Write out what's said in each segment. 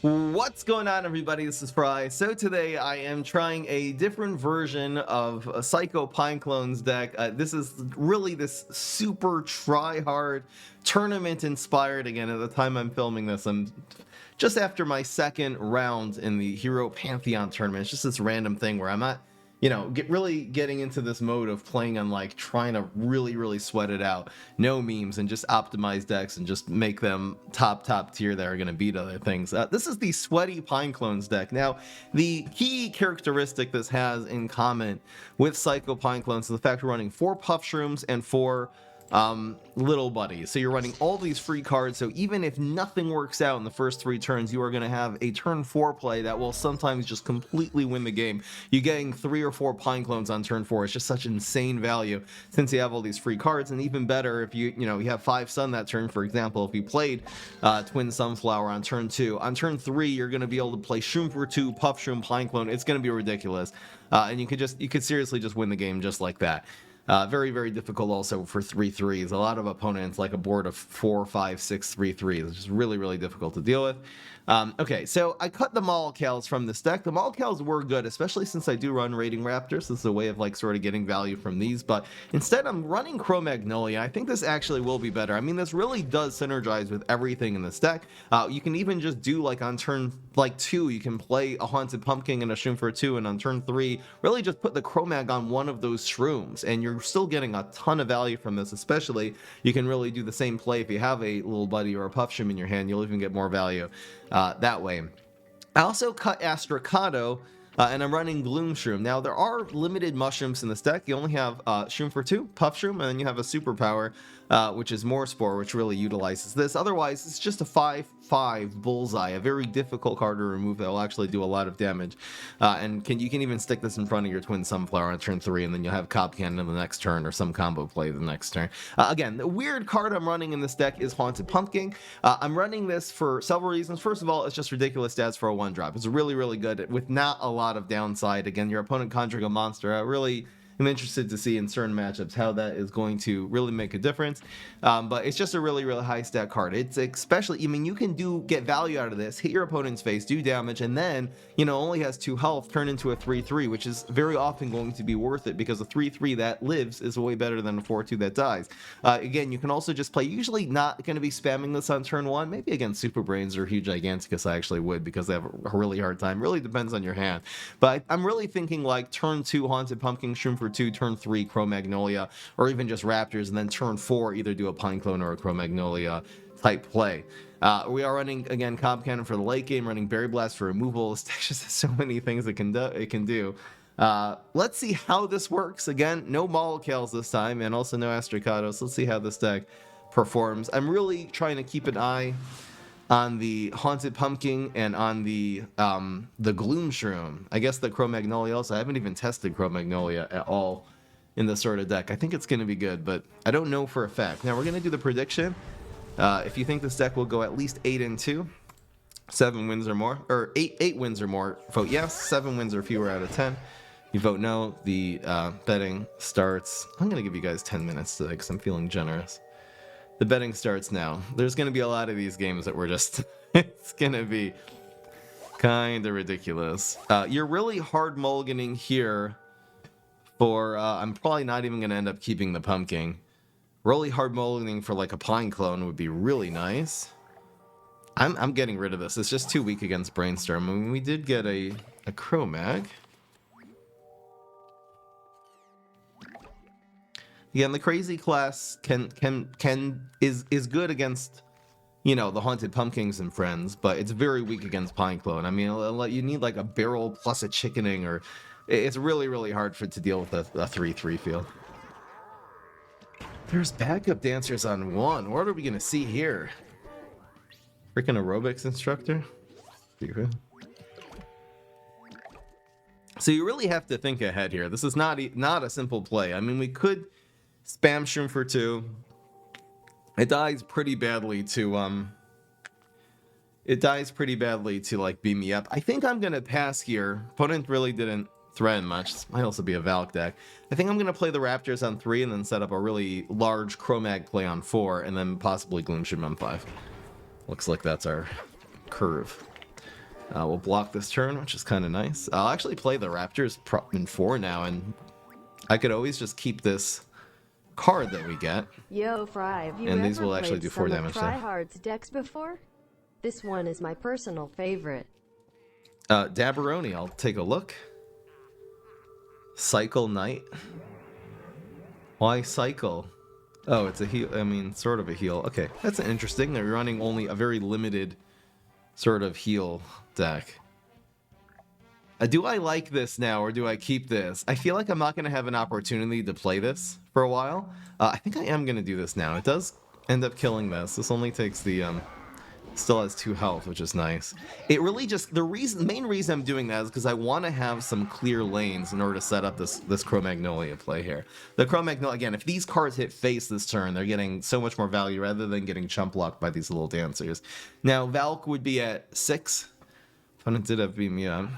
What's going on, everybody? This is Fry. So today I am trying a different version of a Psycho Pineclones deck. This is really this super try-hard, tournament-inspired. Again, at the time I'm filming this, I'm just after my second round in the Hero Pantheon tournament. It's just this random thing where I'm not, really getting into this mode of playing on like trying to really sweat it out. No memes and just optimize decks and just make them top tier that are going to beat other things. This is the Sweaty Pineclones deck. Now, the key characteristic this has in common with Psycho Pineclones is the fact we're running 4 Puff Shrooms and 4 little buddies. So you're running all these free cards, so even if nothing works out in the first 3 turns, you are going to have a turn 4 play that will sometimes just completely win the game. You getting 3 or 4 Pineclones on turn 4 is just such insane value since you have all these free cards. And even better if you have 5 Sun that turn. For example, if you played Twin Sunflower on turn 2, on turn 3 you're going to be able to play Shroom for 2, Puff Shroom, Pineclone. It's going to be ridiculous, and you could seriously just win the game just like that. Very difficult also for 3/3s. A lot of opponents like a board of 4, 5, 6 3/3s. It's just really difficult to deal with. Okay, so I cut the Molocales from this deck. The Molocales were good, especially since I do run Raiding Raptors. This is a way of like sort of getting value from these, but instead I'm running Cro-Magnolia. I think this actually will be better. I mean, this really does synergize with everything in this deck. You can even just do like on turn 2, you can play a Haunted Pumpkin and a Shroom for 2, and on turn 3, really just put the Cro-Mag on one of those Shrooms, and you're still getting a ton of value from this. Especially, you can really do the same play if you have a little buddy or a Puff Shroom in your hand. You'll even get more value that way. I also cut Astrocado, and I'm running Gloom Shroom. Now, there are limited mushrooms in this deck. You only have Shroom for 2, Puff Shroom, and then you have a superpower, which is More Spore, which really utilizes this. Otherwise, it's just a 5/5 Bullseye, a very difficult card to remove that will actually do a lot of damage. And you can even stick this in front of your Twin Sunflower on turn 3, and then you'll have Cop Cannon the next turn, or some combo play the next turn. Again, the weird card I'm running in this deck is Haunted Pumpkin. I'm running this for several reasons. First of all, it's just ridiculous stats for a 1-drop. It's really good with not a lot of downside. Again, your opponent conjuring a monster. I'm interested to see in certain matchups how that is going to really make a difference. But it's just a really high stat card. It's especially, you can get value out of this, hit your opponent's face, do damage, and then, only has 2 health, turn into a 3/3, which is very often going to be worth it because a 3/3 that lives is way better than a 4/2 that dies. Again, you can also just play, usually not going to be spamming this on turn 1, maybe against Super Brains or Huge Giganticus I actually would, because they have a really hard time. Really depends on your hand. But I'm really thinking like turn 2 Haunted Pumpkin, Shroom for 2, turn 3 Cro-Magnolia, or even just Raptors, and then turn 4 either do a Pineclone or a Cro-Magnolia type play. We are running, again, Cop Cannon for the late game, running Berry Blast for removal. This deck just has so many things it can do. Let's see how this works. Again, no Molocales this time, and also no Astrocados. Let's see how this deck performs. I'm really trying to keep an eye on the Haunted Pumpkin and on the Gloom Shroom. I guess the Cro-Magnolia also. I haven't even tested Cro-Magnolia at all in this sort of deck. I think it's going to be good, but I don't know for a fact. Now we're going to do the prediction. If you think this deck will go at least 8-2, 7 wins or more, or 8 wins or more, vote yes. 7 wins or fewer out of 10. You vote no. The betting starts. I'm going to give you guys 10 minutes today because I'm feeling generous. The betting starts now. There's going to be a lot of these games that we're just... it's going to be kind of ridiculous. You're really hard mulliganing here for... I'm probably not even going to end up keeping the pumpkin. Really hard mulliganing for like a Pineclone would be really nice. I'm getting rid of this. It's just too weak against Brainstorm. I mean, we did get a Cro-Mag. Again, the crazy class is good against, the Haunted Pumpkins and friends, but it's very weak against Pineclone. I mean, you need like a barrel plus a chickening, or it's really hard to deal with a 3/3 field. There's backup dancers on 1. What are we gonna see here? Freaking aerobics instructor? So you really have to think ahead here. This is not a simple play. I mean, we could spam Shroom for 2. It dies pretty badly to like beam me up. I think I'm gonna pass here. Opponent really didn't threaten much. This might also be a Valk deck. I think I'm gonna play the Raptors on 3 and then set up a really large Cro-Mag play on 4, and then possibly Gloom Shroom on 5. Looks like that's our curve. We'll block this turn, which is kind of nice. I'll actually play the Raptors in 4 now, and I could always just keep this card that we get. Yo, Fry, have you and these ever will actually played do 4 some damage. of Tryhard's decks before? This one is my personal favorite. Dabberoni, I'll take a look. Cycle Knight. Why cycle? Oh, it's a heal. I mean, sort of a heal. Okay, that's interesting. They're running only a very limited sort of heal deck. Do I like this now, or do I keep this? I feel like I'm not going to have an opportunity to play this for a while. I think I am going to do this now. It does end up killing this. This only takes the... Still has 2 health, which is nice. It really just... The main reason I'm doing that is because I want to have some clear lanes in order to set up this Cro-Magnolia play here. The Cro-Magnolia... Again, if these cards hit face this turn, they're getting so much more value rather than getting chump blocked by these little dancers. Now, Valk would be at 6. Opponent did have beat me up.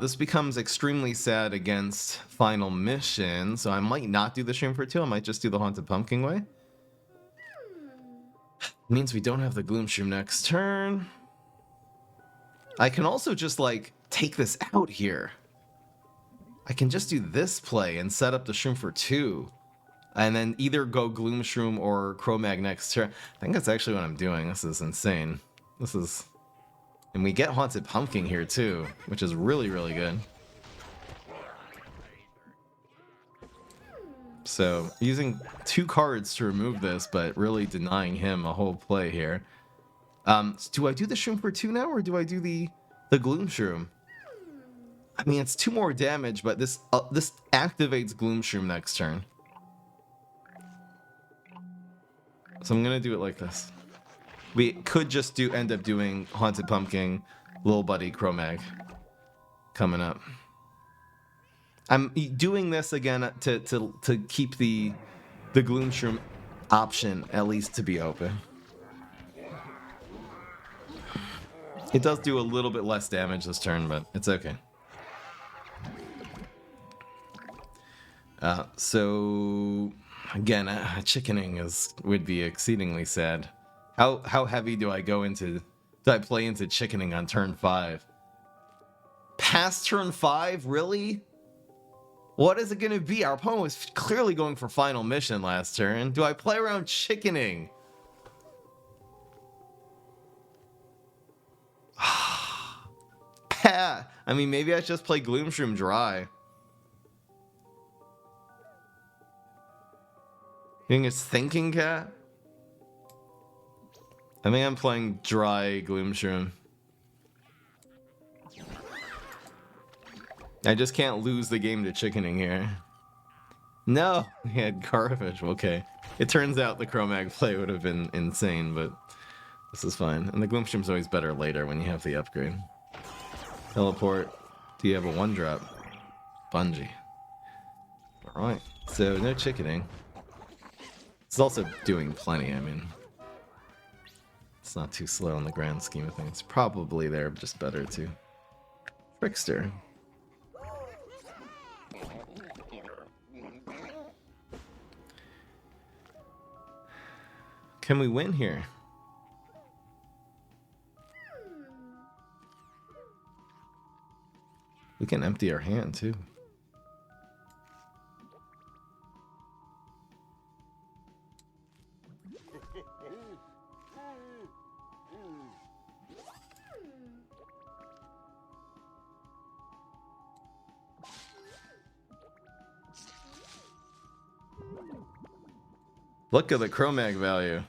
This becomes extremely sad against Final Mission, so I might not do the Stream for 2. I might just do the Haunted Pumpkin way. Means we don't have the Gloom Shroom next turn. I can also just, like, take this out here. I can just do this play and set up the Shroom for 2. And then either go Gloom Shroom or Cro-Mag next turn. I think that's actually what I'm doing. This is insane. This is... And we get Haunted Pumpkin here too, which is really, really good. So, using 2 cards to remove this, but really denying him a whole play here. Do I do the Shroom for 2 now, or do I do the Gloom Shroom? I mean, it's 2 more damage, but this activates Gloom Shroom next turn. So I'm gonna do it like this. We could just end up doing Haunted Pumpkin, Little Buddy, Cro-Mag coming up. I'm doing this again to keep the Gloom Shroom option at least to be open. It does do a little bit less damage this turn, but it's okay. So again, chickening would be exceedingly sad. How heavy do I go into... Do I play into chickening on turn 5? Past turn 5? Really? What is it going to be? Our opponent was clearly going for Final Mission last turn. Do I play around chickening? I mean, maybe I should just play Gloom Shroom dry. You think it's Thinking Cat? I think I'm playing dry Gloom Shroom. I just can't lose the game to chickening here. No, he had garbage. Okay. It turns out the Cro-Mag play would have been insane, but this is fine. And the Gloom Shroom's always better later when you have the upgrade. Teleport. Do you have a 1-drop? Bungee. Alright. So, no chickening. It's also doing plenty, I mean. It's not too slow in the grand scheme of things. Probably there, but just better too. Trickster. Can we win here? We can empty our hand too. Look at the Cro-Mag value.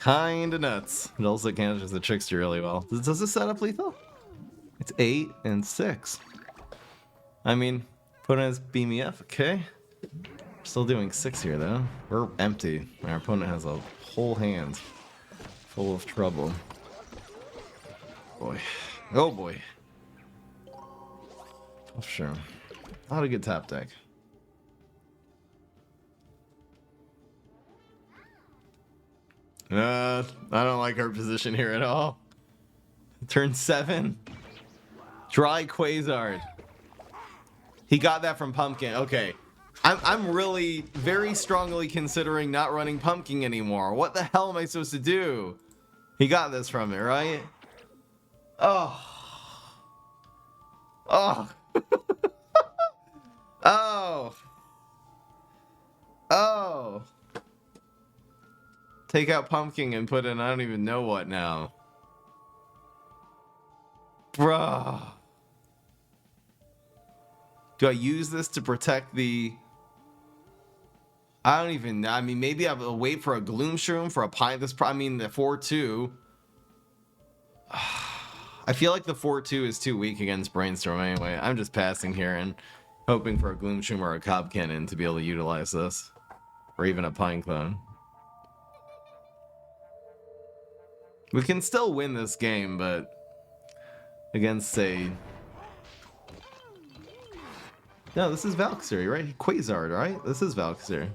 Kinda nuts. It also manages the Trickster really well. Does this set up lethal? It's 8 and 6. I mean, opponent has BMF, okay. Still doing 6 here though. We're empty. Our opponent has a whole hand full of trouble. Boy. Oh boy. Oh, sure. Not a good top deck. I don't like our position here at all. Turn 7. Dry Quasar. He got that from Pumpkin. Okay. I'm really very strongly considering not running pumpkin anymore. What the hell am I supposed to do? He got this from me, right? Oh. Oh. Oh. Oh. Take out pumpkin and put in I don't even know what now. Bruh. Do I use this to protect the... I don't even know. I mean, maybe I'll wait for a Gloom Shroom for a Pine. I mean, the 4-2. I feel like the 4-2 is too weak against Brainstorm anyway. I'm just passing here and hoping for a Gloom Shroom or a Cob Cannon to be able to utilize this. Or even a Pineclone. We can still win this game, but against, say... No, this is Valkyrie, right? Quasar, right? This is Valkyrie.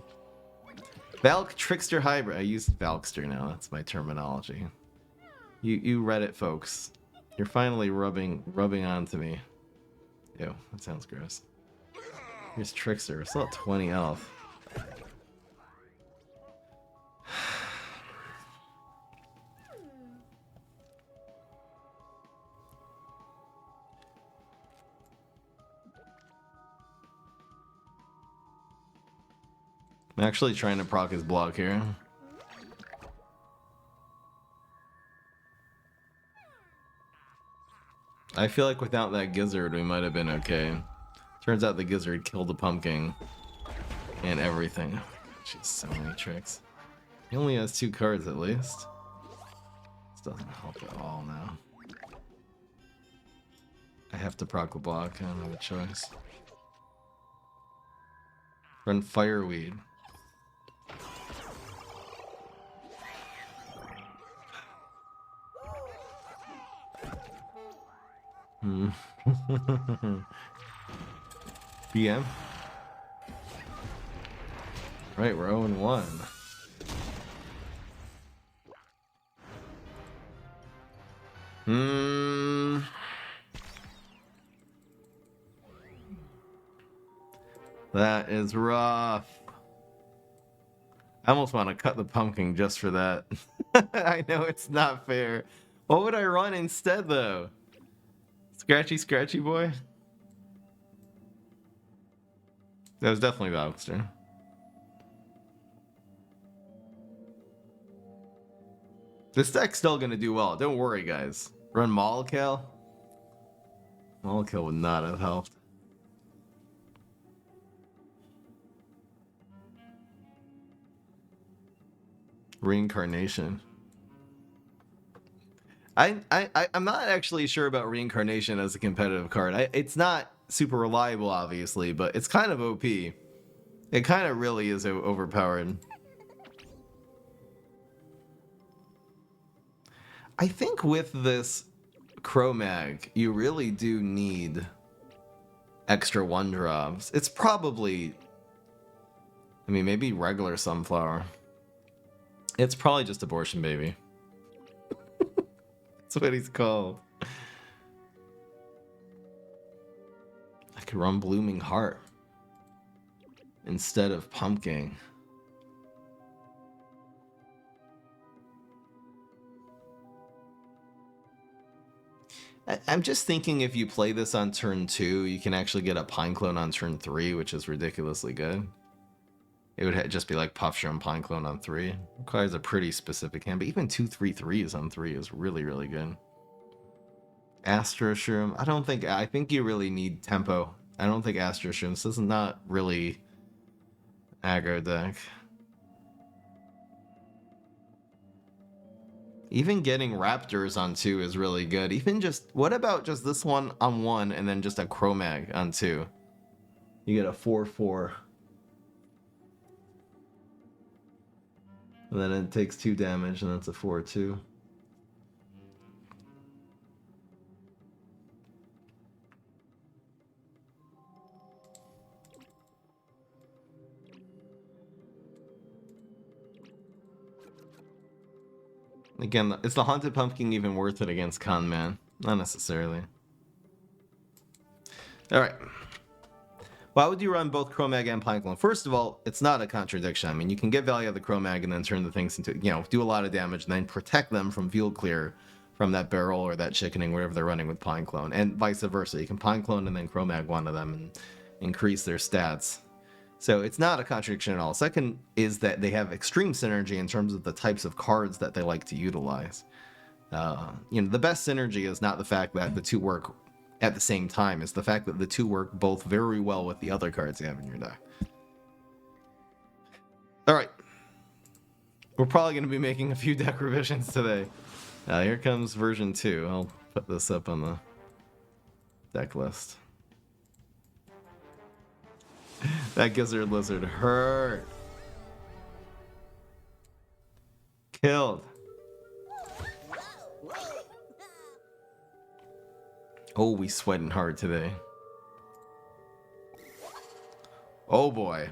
Valk Trickster Hybrid. I use Valkster now. That's my terminology. You Reddit folks. You're finally rubbing onto me. Ew, that sounds gross. Here's Trickster. We're still at 20 health. I'm actually trying to proc his block here. I feel like without that Gizzard, we might have been okay. Turns out the Gizzard killed the pumpkin and everything. Jeez, so many tricks. He only has 2 cards at least. This doesn't help at all now. I have to proc the block. I don't have a choice. Run Fireweed. BM. Right, we're 0-1. That is rough. I almost want to cut the pumpkin just for that. I know it's not fair. What would I run instead, though? Scratchy boy? That was definitely Valkster. This deck's still gonna do well. Don't worry, guys. Run Molekale? Molekale would not have helped. Reincarnation. I'm not actually sure about Reincarnation as a competitive card. It's not super reliable, obviously, but it's kind of OP. It kind of really is overpowered. I think with this Cro-Mag, you really do need extra 1-drops. It's probably... I mean, maybe regular Sunflower. It's probably just Abortion Baby. That's what he's called. I could run Blooming Heart instead of Pumpkin. I'm just thinking if you play this on turn 2, you can actually get a Pineclone on turn 3, which is ridiculously good. It would just be like Puffshroom Pineclone on 3. Requires a pretty specific hand, but even 2/3/3s on 3 is really, really good. Astro Shroom, I think you really need tempo. I don't think Astro Shroom, this is not really aggro deck. Even getting Raptors on 2 is really good. Even just, what about just this one on 1 and then just a Cro-Mag on 2? You get a 4/4. And then it takes 2 damage and that's a 4/2. Again, is the Haunted Pumpkin even worth it against Con Man? Not necessarily. Alright. Why would you run both Chromag and Pineclone? First of all, it's not a contradiction. I mean, you can get value of the Chromag and then turn the things into, do a lot of damage and then protect them from field clear from that barrel or that chickening, whatever they're running with Pineclone, and vice versa. You can Pineclone and then Chromag one of them and increase their stats. So it's not a contradiction at all. Second is that they have extreme synergy in terms of the types of cards that they like to utilize. The best synergy is not the fact that the two work at the same time. It's the fact that the two work both very well with the other cards you have in your deck. All right. We're probably going to be making a few deck revisions today. Here comes version 2. I'll put this up on the deck list. That Gizzard Lizard hurt. Killed. Oh, we sweating hard today. Oh boy.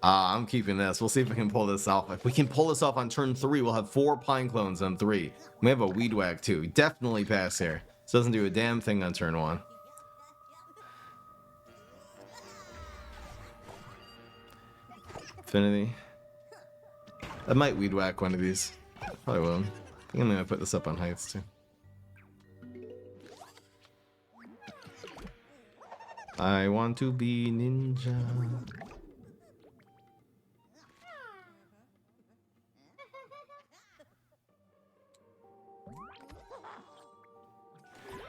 I'm keeping this. We'll see if we can pull this off. If we can pull this off on turn 3, we'll have 4 Pineclones on 3. We have a Weed Whack too. Definitely pass here. This doesn't do a damn thing on turn 1. Infinity. I might Weed Whack one of these. Probably will. I think I'm gonna put this up on heights too. I want to be ninja.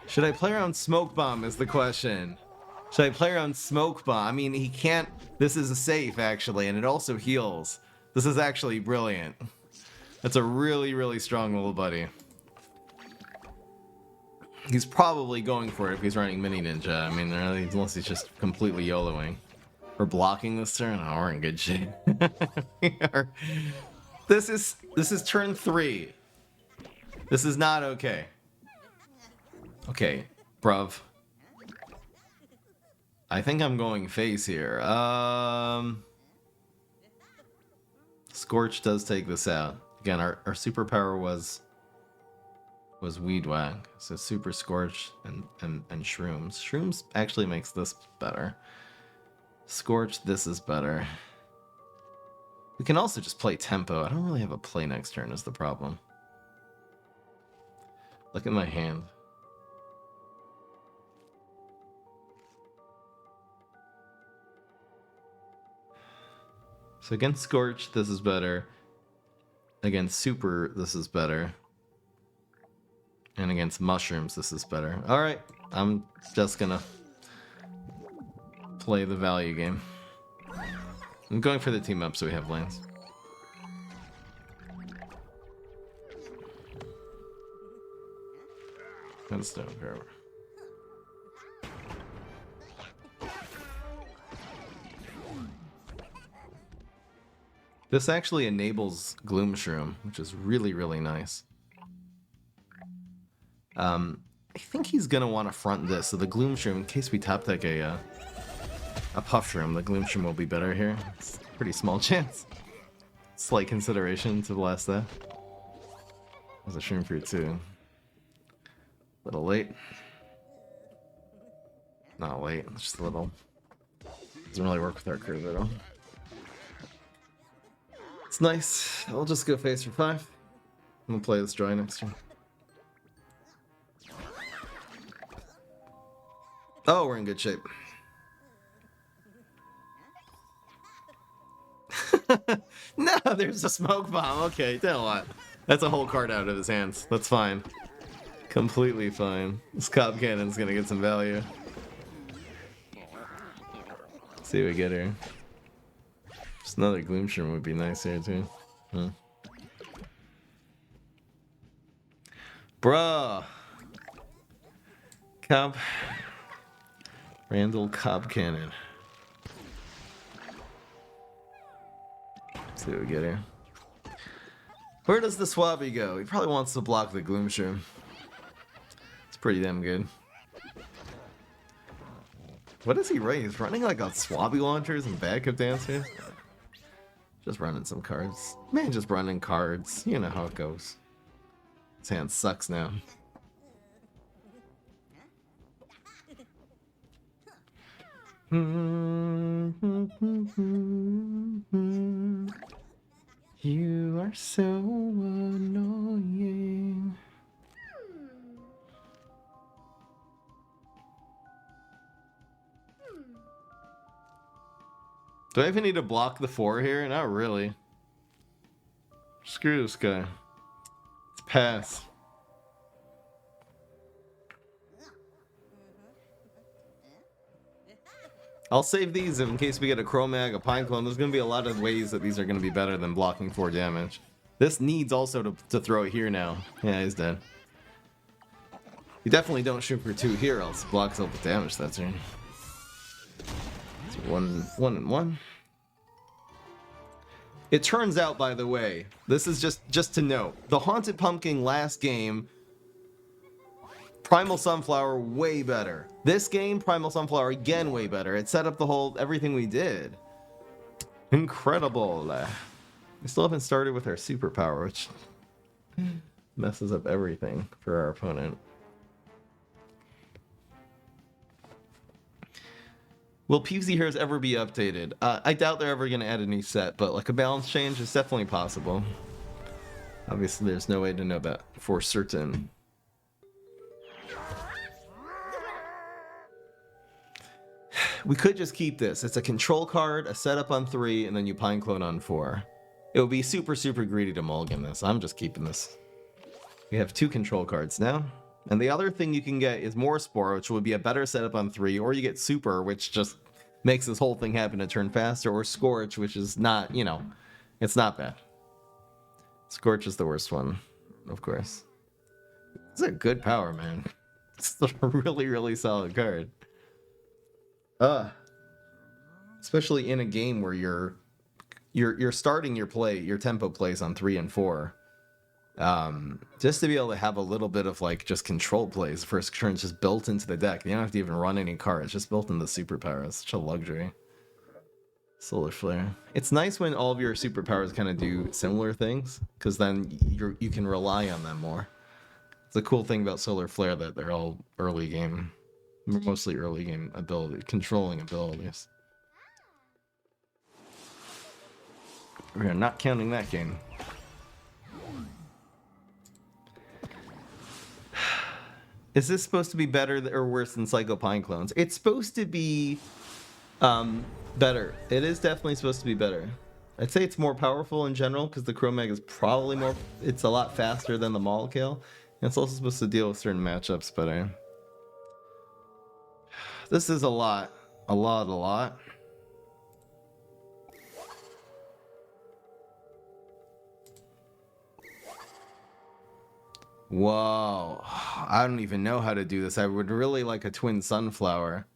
Should I play around Smoke Bomb is the question. Should I play around Smoke Bomb? I mean, he can't... This is a safe, actually, and it also heals. This is actually brilliant. That's a really, really strong little buddy. He's probably going for it if he's running Mini Ninja. I mean, unless he's just completely YOLOing. We're blocking this turn? Oh, we're in good shape. This is turn 3. This is not okay. Okay, bruv. I think I'm going face here. Scorch does take this out. Again, our superpower was Weed Whack. So Super Scorch and Shrooms. Shrooms actually makes this better. Scorch, this is better. We can also just play Tempo. I don't really have a play next turn is the problem. Look at my hand. So against Scorch, this is better. Against Super, this is better. And against Mushrooms, this is better. Alright, I'm just gonna play the value game. I'm going for the team up so we have lanes. That's down forever. This actually enables Gloom Shroom, which is really, really nice. I think he's gonna want to front this, so the Gloom Shroom, in case we top deck a Puff Shroom, the Gloom Shroom will be better here. It's a pretty small chance. Slight consideration to blast that. There's a Shroom Fruit too. A little late. Not late, it's just a little. Doesn't really work with our crew at all. It's nice. I'll just go face for 5. I'm gonna play this dry next turn. Oh, we're in good shape. No, there's a Smoke Bomb. Okay, tell you what. That's a whole card out of his hands. That's fine. Completely fine. This Cob Cannon's gonna get some value. Let's see what we get here. Just another Gloom Shroom would be nice here too. Huh. Bruh. Cob. Randall Cob Cannon. Let's see what we get here. Where does the Swabby go? He probably wants to block the Gloom Shroom. It's pretty damn good. What is he running? He's running like on Swabby launchers and backup dancers? Just running some cards. Man, just running cards. You know how it goes. His hand sucks now. You are so annoying. Do I even need to block the 4 here? Not really. Screw this guy. Let's pass. I'll save these in case we get a Chromag, a Pineclone. There's going to be a lot of ways that these are going to be better than blocking 4 damage. This needs also to throw it here now. Yeah, he's dead. You definitely don't shoot for 2 here, else it blocks all the damage that turn. It's 1 and 1. It turns out, by the way, this is just to note, the Haunted Pumpkin last game, Primal Sunflower way better. This game, Primal Sunflower again way better. It set up the whole everything we did. Incredible. We still haven't started with our superpower, which messes up everything for our opponent. Will PvZ Heroes ever be updated? I doubt they're ever going to add a new set, but like a balance change is definitely possible. Obviously, there's no way to know that for certain. We could just keep this. It's a control card, a setup on 3, and then you Pineclone on 4. It would be super, super greedy to mulligan this. I'm just keeping this. We have 2 control cards now. And the other thing you can get is more Spore, which would be a better setup on 3, or you get Super, which just makes this whole thing happen a turn faster, or Scorch, which is not, you know, it's not bad. Scorch is the worst one, of course. It's a good power, man. It's a really, really solid card. Especially in a game where you're starting your play, your tempo plays on 3 and 4. Just to be able to have a little bit of like just control plays first turns just built into the deck. You don't have to even run any cards, just built in the superpower. It's such a luxury. Solar Flare. It's nice when all of your superpowers kind of do similar things, because then you can rely on them more. It's a cool thing about Solar Flare that they're all early game, mostly early game ability, controlling abilities. We're not counting that game. Is this supposed to be better or worse than Psycho Pineclones? It's supposed to be better. It is definitely supposed to be better. I'd say it's more powerful in general because the Chromag is probably more... It's a lot faster than the Molecule. And it's also supposed to deal with certain matchups better. This is a lot. A lot. Whoa, I don't even know how to do this. I would really like a Twin Sunflower.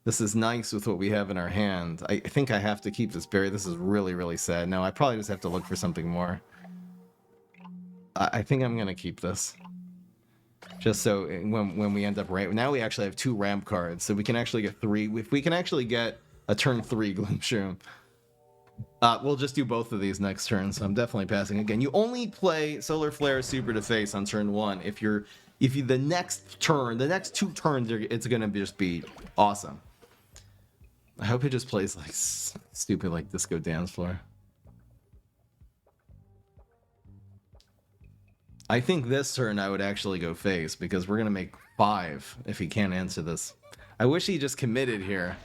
This is nice with what we have in our hand. I think I have to keep this berry. This is really, really sad. No, I probably just have to look for something more. I think I'm going to keep this. Just so when we end up... Now we actually have 2 ramp cards, so we can actually get 3. If we can actually get a turn 3 Gloomshroom, we'll just do both of these next turn, so I'm definitely passing again. You only play Solar Flare Super to face on turn 1 if you the next 2 turns, it's gonna just be awesome. I hope it just plays like stupid like Disco Dance Floor. I think this turn I would actually go face because we're gonna make 5 if he can't answer this. I wish he just committed here.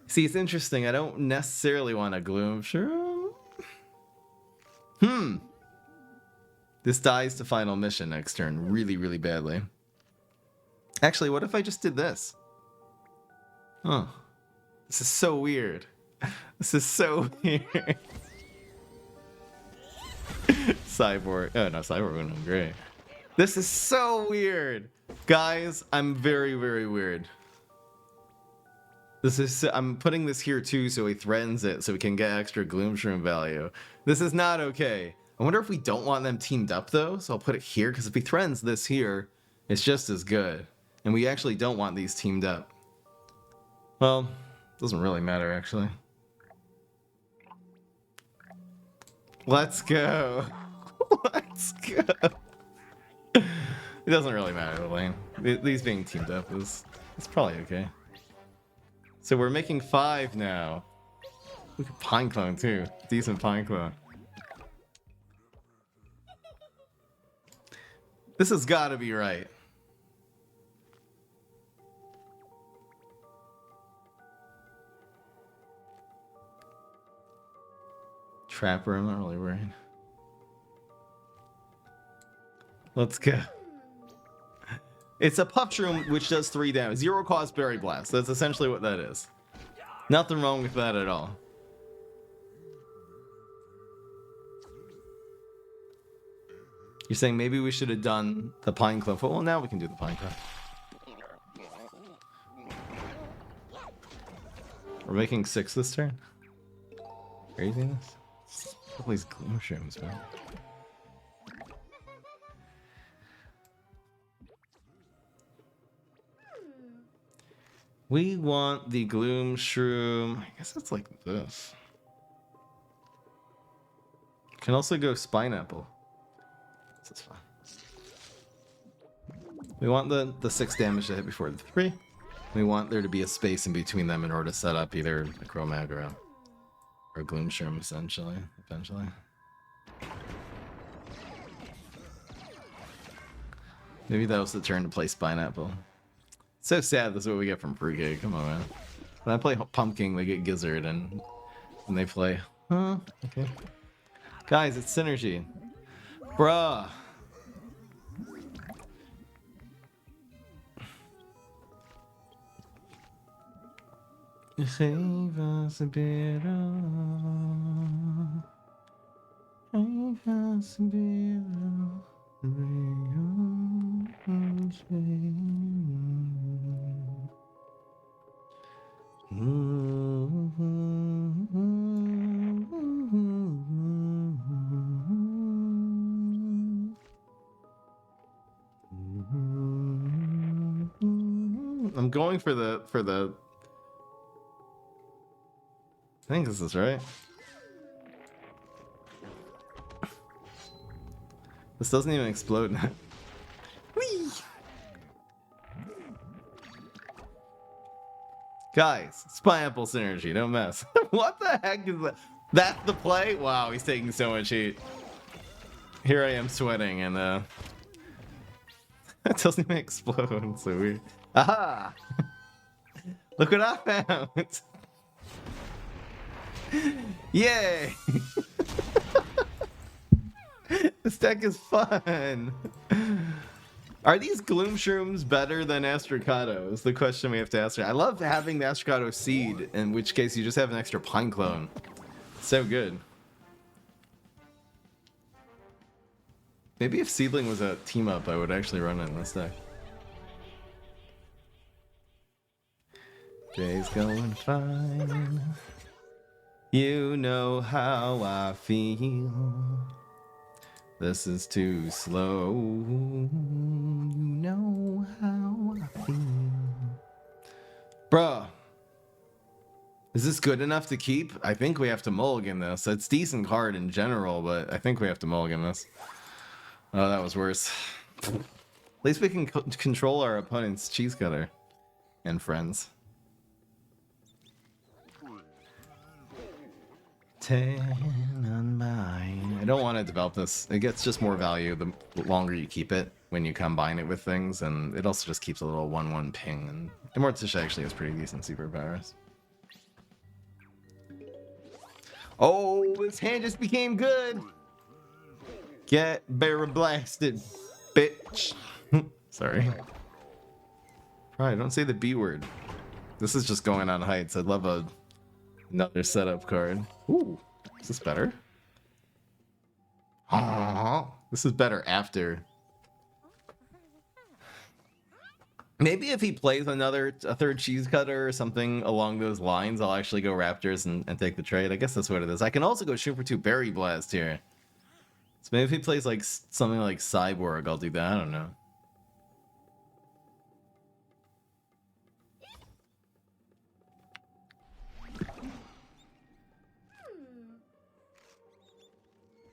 See, it's interesting. I don't necessarily want a Gloomshroom. This dies to final mission next turn really, really badly. Actually, what if I just did this? Huh. This is so weird. This is so weird. Cyborg. Oh, no, Cyborg wouldn't have been great. This is so weird. Guys, I'm very, very weird. I'm putting this here too so he threatens it so we can get extra Gloomshroom value. This is not okay. I wonder if we don't want them teamed up though, so I'll put it here because if he threatens this here, it's just as good. And we actually don't want these teamed up. Well, doesn't really matter actually. Let's go. Let's go. It doesn't really matter, Lane. These being teamed up it's probably okay. So we're making 5 now. Look at Pineclone too. Decent Pineclone. This has got to be right. Trapper, I'm not really worried. Let's go. It's a puff shroom which does 3 damage. 0 cost berry blast. That's essentially what that is. Nothing wrong with that at all. You're saying maybe we should have done the Pineclone. Well, now we can do the Pineclone. We're making 6 this turn. Craziness. All these gloom shrooms, man. We want the gloom shroom. I guess it's like this. Can also go Spineapple. This is fine. We want the 6 damage to hit before the 3. We want there to be a space in between them in order to set up either a Chromag or a Gloom Shroom, essentially, eventually. Maybe that was the turn to play Spineapple. It's so sad this is what we get from Pre-K. Come on, man. When I play Pumpkin, we get Gizzard, and when they play... Huh? Okay. Guys, it's Synergy. Bruh. Geef us a bit of... Geef us a bit I'm going for the I think this is right. This doesn't even explode now. Whee! Guys, Spineapple Synergy, don't mess. What the heck is that? That's the play? Wow, he's taking so much heat. Here I am sweating and that doesn't even explode. It's so weird. Aha! Look what I found! Yay! This deck is fun! Are these Gloom Shrooms better than Astrocado? Is the question we have to ask. I love having the Astrocado seed, in which case you just have an extra Pineclone. So good. Maybe if Seedling was a team-up, I would actually run it in this deck. Day's going fine. You know how I feel. This is too slow. You know how I feel. Bruh. Is this good enough to keep? I think we have to mulligan this. It's a decent card in general, but I think we have to mulligan this. Oh, that was worse. At least we can control our opponent's cheese cutter and friends. 10 on mine. I don't want to develop this. It gets just more value the longer you keep it when you combine it with things, and it also just keeps a little 1/1 ping. And Immortish actually has pretty decent superpowers. Oh, this hand just became good. Get barrel blasted, bitch. Sorry. Alright, don't say the B word. This is just going on heights. I'd love another setup card. Ooh, is this better? This is better after. Maybe if he plays a third cheese cutter or something along those lines, I'll actually go Raptors and take the trade. I guess that's what it is. I can also go shoot for 2 Berry Blast here. So maybe if he plays like something like Cyborg, I'll do that. I don't know.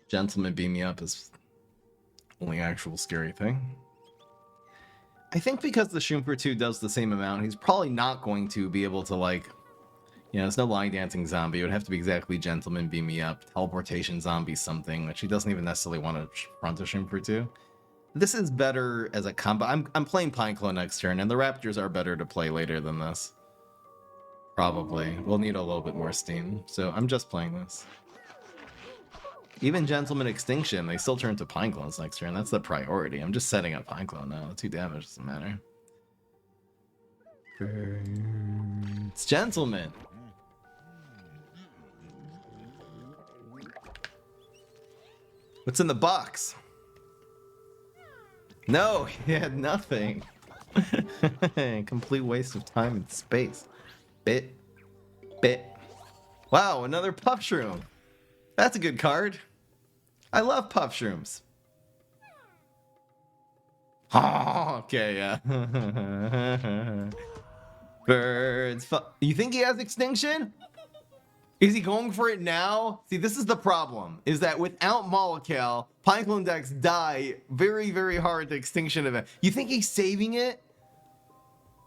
Gentleman beam me up is the only actual scary thing. I think because the Shumper 2 does the same amount, he's probably not going to be able to like Yeah, there's no line dancing zombie. It would have to be exactly gentleman, beam me up, teleportation zombie something, which he doesn't even necessarily want to frontish him for two. This is better as a combo. I'm playing Pineclone next turn, and the Raptors are better to play later than this. Probably. We'll need a little bit more steam, so I'm just playing this. Even Gentleman Extinction, they still turn to Pineclones next turn. That's the priority. I'm just setting up Pineclone now. The 2 damage doesn't matter. It's Gentleman. What's in the box? No, he had nothing. Complete waste of time and space. Bit. Wow, another Puff Shroom. That's a good card. I love Puff Shrooms. Oh, okay, yeah. Birds. You think he has Extinction? Is he going for it now? See, this is the problem, is that without Molokale, Pineclone decks die very, very hard to Extinction event. You think he's saving it?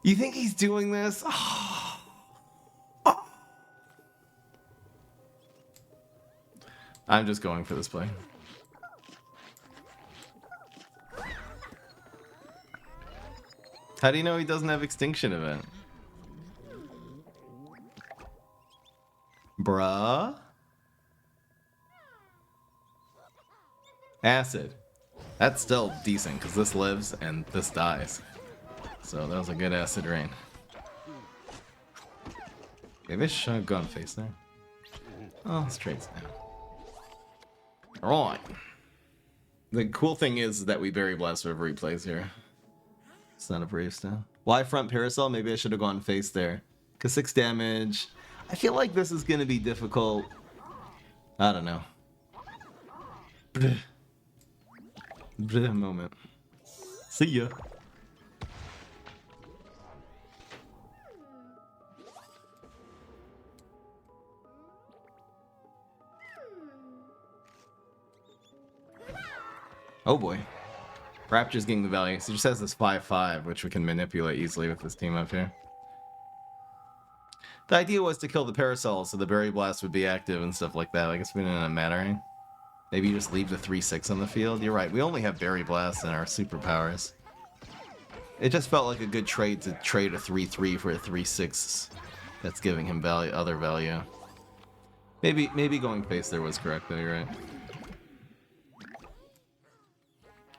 You think he's doing this? Oh. Oh. I'm just going for this play. How do you know he doesn't have Extinction event? Bruh. Acid. That's still decent because this lives and this dies. So that was a good acid rain. Maybe I should have gone face there. Oh, it's trades now. Alright. The cool thing is that we Berry Blast wherever he plays here. It's not a Brave Style. Why front Parasol? Maybe I should have gone face there. Because 6 damage. I feel like this is going to be difficult. I don't know. Bleh moment. See ya. Oh boy. Raptor's getting the value. So he just has this 5/5, which we can manipulate easily with this team up here. The idea was to kill the Parasol so the Berry Blast would be active and stuff like that. I guess we didn't end up mattering. Maybe you just leave the 3/6 on the field. You're right, we only have Berry Blast and our superpowers. It just felt like a good trade to trade a 3/3 for a 3/6 that's giving him value, other value. Maybe going face there was correct though, you're right.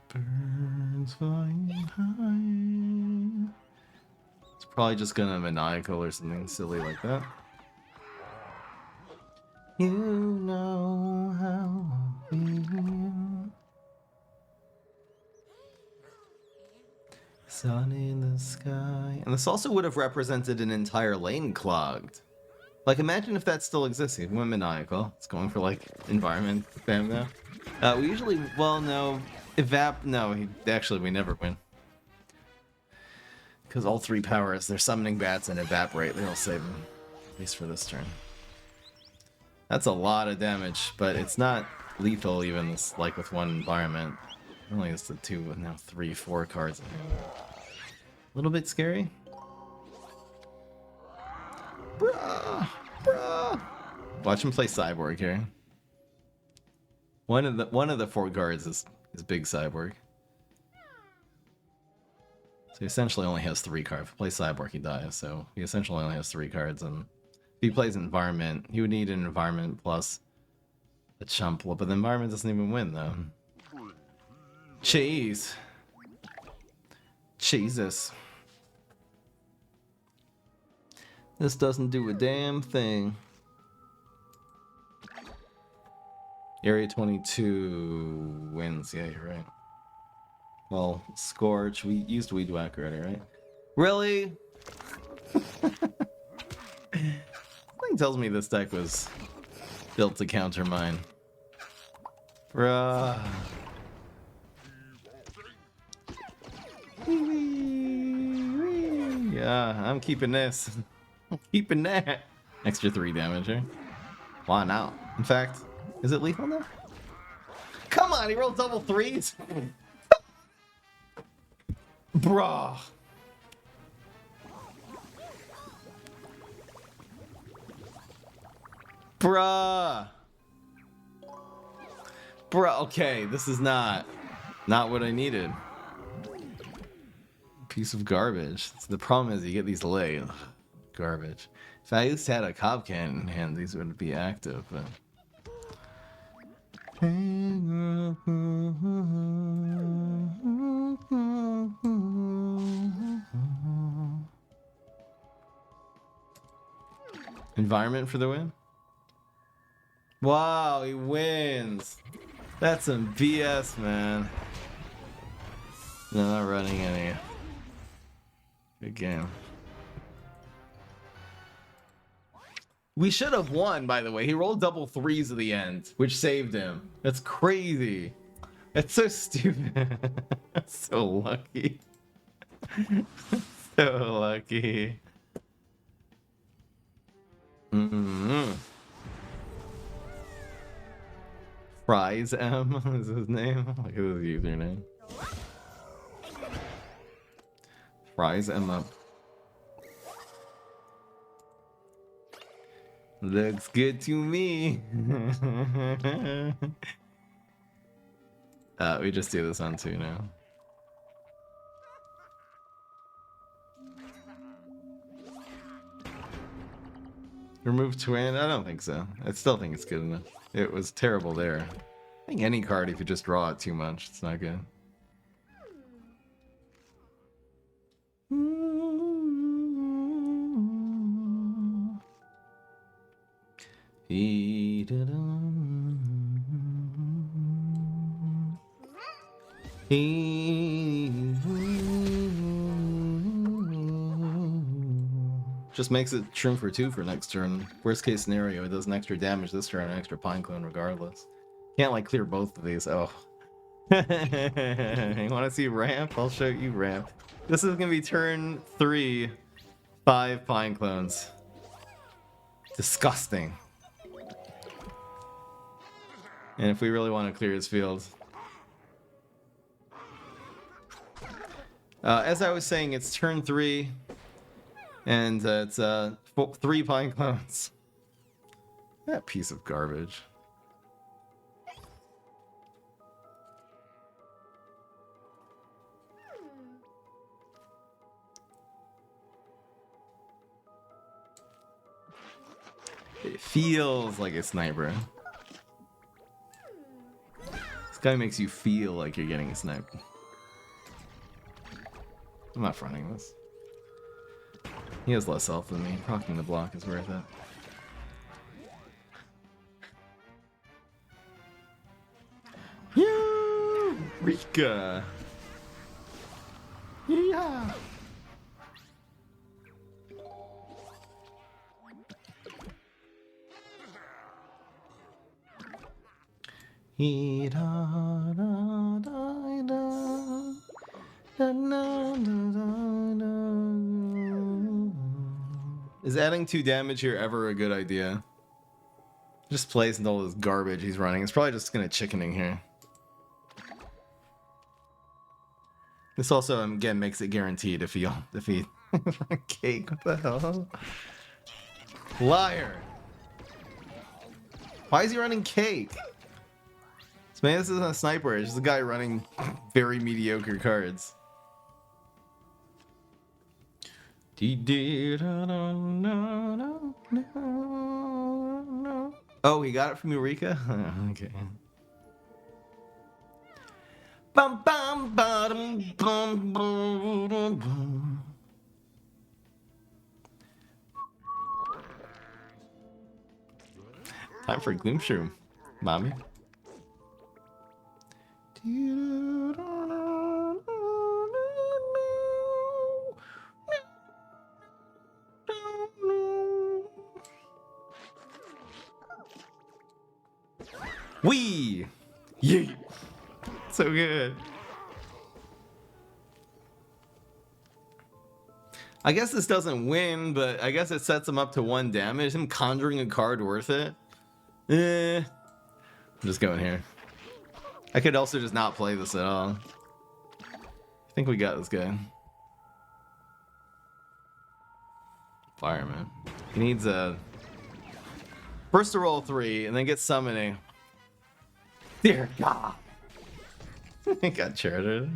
Birds flying high. It's probably just gonna maniacal or something silly like that. You know how I feel. Sun in the sky. And this also would have represented an entire lane clogged. Like, imagine if that still exists. He went maniacal. It's going for, like, environment spam now. We usually, well, no. No, actually, we never win. Because all 3 powers, they're summoning bats and evaporate. They'll save them. At least for this turn. That's a lot of damage, but it's not lethal even, like with 1 environment. Only it's the 2, now 3, 4 cards in here. A little bit scary. Bruh. Watch him play Cyborg here. One of the 4 cards is big Cyborg. So he essentially only has 3 cards. If he plays Cyborg, he dies. So he essentially only has 3 cards. And if he plays Environment, he would need an Environment plus a chump. But the Environment doesn't even win, though. Jeez. Jesus. This doesn't do a damn thing. Area 22 wins. Yeah, you're right. Well, Scorch. We used Weed Whack already, right? Really? Something tells me this deck was built to counter mine. Bruh. Yeah, I'm keeping this. I'm keeping that. Extra 3 damage here. Why not? In fact, is it lethal now? Come on, he rolled double 3s. Bruh. Bruh. Bruh, okay, this is not what I needed. Piece of garbage. So the problem is you get these late. Ugh, garbage. If I at least had a cob can in hand, these would be active, but... Environment for the win? Wow, he wins. That's some BS, man. No, not running any. Good game. We should have won, by the way. He rolled double threes at the end, which saved him. That's crazy. That's so stupid. So lucky. So lucky. Fries M is his name. Look at his username. Fries M up. Looks good to me. We just do this on 2 now. Remove twin? I don't think so. I still think it's good enough. It was terrible there. I think any card, if you just draw it too much, it's not good. Just makes it trim for 2 for next turn. Worst case scenario, it does an extra damage this turn, an extra Pineclone regardless. Can't like clear both of these. Oh. You want to see ramp? I'll show you ramp. This is gonna be turn 3, 5 Pineclones. Disgusting. And if we really want to clear his field. As I was saying, it's turn 3. And it's 3 Pineclones. That piece of garbage. It feels like a sniper. This guy makes you feel like you're getting a snipe. I'm not fronting this. He has less health than me. Procking the block is worth it. Eureka! Yeah! Is adding 2 damage here ever a good idea? Just plays into all this garbage he's running. It's probably just gonna chickening here. This also, again, makes it guaranteed if he cake. What the hell? Liar! Why is he running cake? Man, this isn't a sniper. It's just a guy running very mediocre cards. Oh, he got it from Eureka? Okay. Bum, bum, bum, bum, bum, bum. Time for a Gloomshroom, mommy. Wee! Yeah! So good. I guess this doesn't win, but I guess it sets him up to 1 damage. Him conjuring a card worth it? I'm just going here. I could also just not play this at all. I think we got this guy. Fireman. He needs a First to roll 3, and then get summoning. Dear God. I got charted.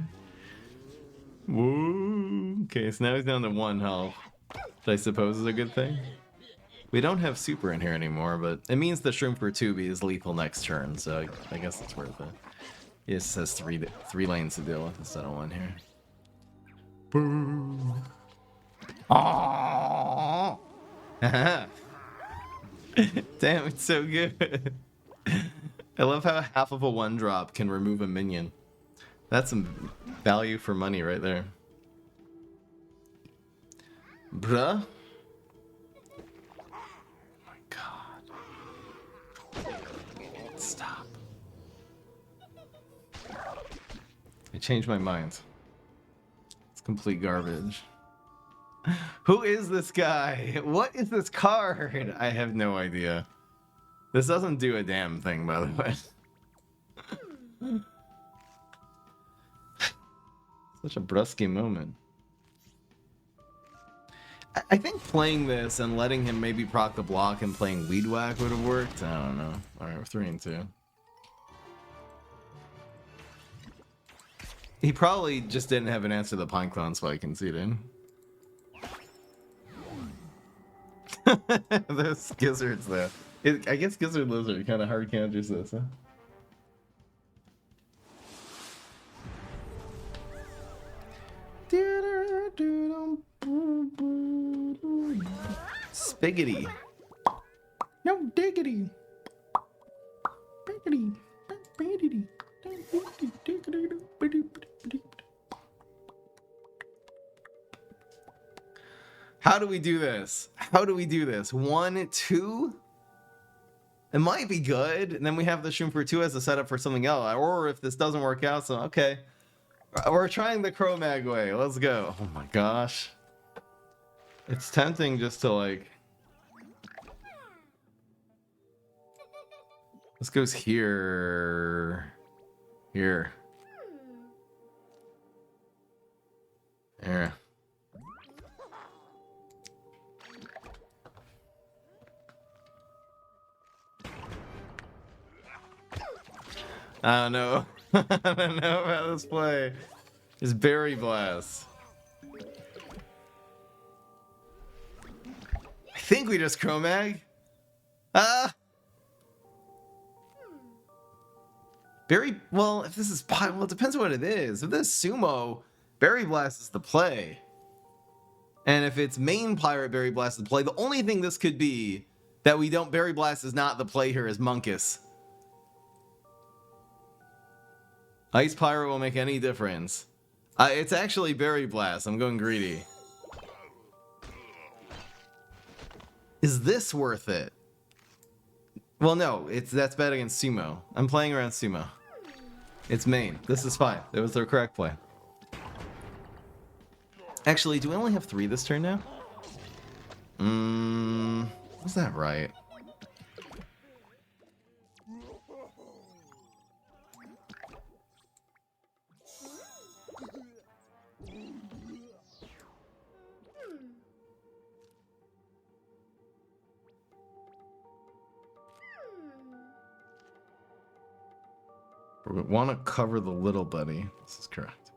Woo. Okay, so now he's down to 1 health. Which I suppose is a good thing. We don't have super in here anymore, but it means the Shroom for 2B is lethal next turn, so I guess it's worth it. It just has three lanes to deal with instead of 1 here. Boo. Aww. Damn, it's so good. I love how half of a 1-drop can remove a minion. That's some value for money right there. Bruh. Oh my God. Stop. I changed my mind. It's complete garbage. Who is this guy? What is this card? I have no idea. This doesn't do a damn thing, by the way. Such a brusky moment. I think playing this and letting him maybe proc the block and playing Weed Whack would have worked. I don't know. Alright, we're 3 and 2. He probably just didn't have an answer to the Pineclones, so I conceded. Those gizzards, though. I guess Gizzard Lizard kind of hard counters this, huh? Spiggity. No diggity. Biggity. How do we do this? How do we do this? 1, 2? It might be good, and then we have the Shroom for 2 as a setup for something else. Or if this doesn't work out, so okay. We're trying the Cro-Mag way. Let's go. Oh my gosh. It's tempting just to like... This goes here. Here. There. I don't know. I don't know about this play. It's Berry Blast. I think we just Cro-Mag. Well, if this is... Well, it depends on what it is. If this is Sumo, Berry Blast is the play. And if it's main Pirate, Berry Blast is the play. The only thing this could be that we don't... Berry Blast is not the play here is Monkus. Ice Pyro won't make any difference. It's actually Berry Blast. I'm going greedy. Is this worth it? Well, no. That's bad against Sumo. I'm playing around Sumo. It's main. This is fine. That was the correct play. Actually, do we only have 3 this turn now? Was that right? We want to cover the little buddy. This is correct.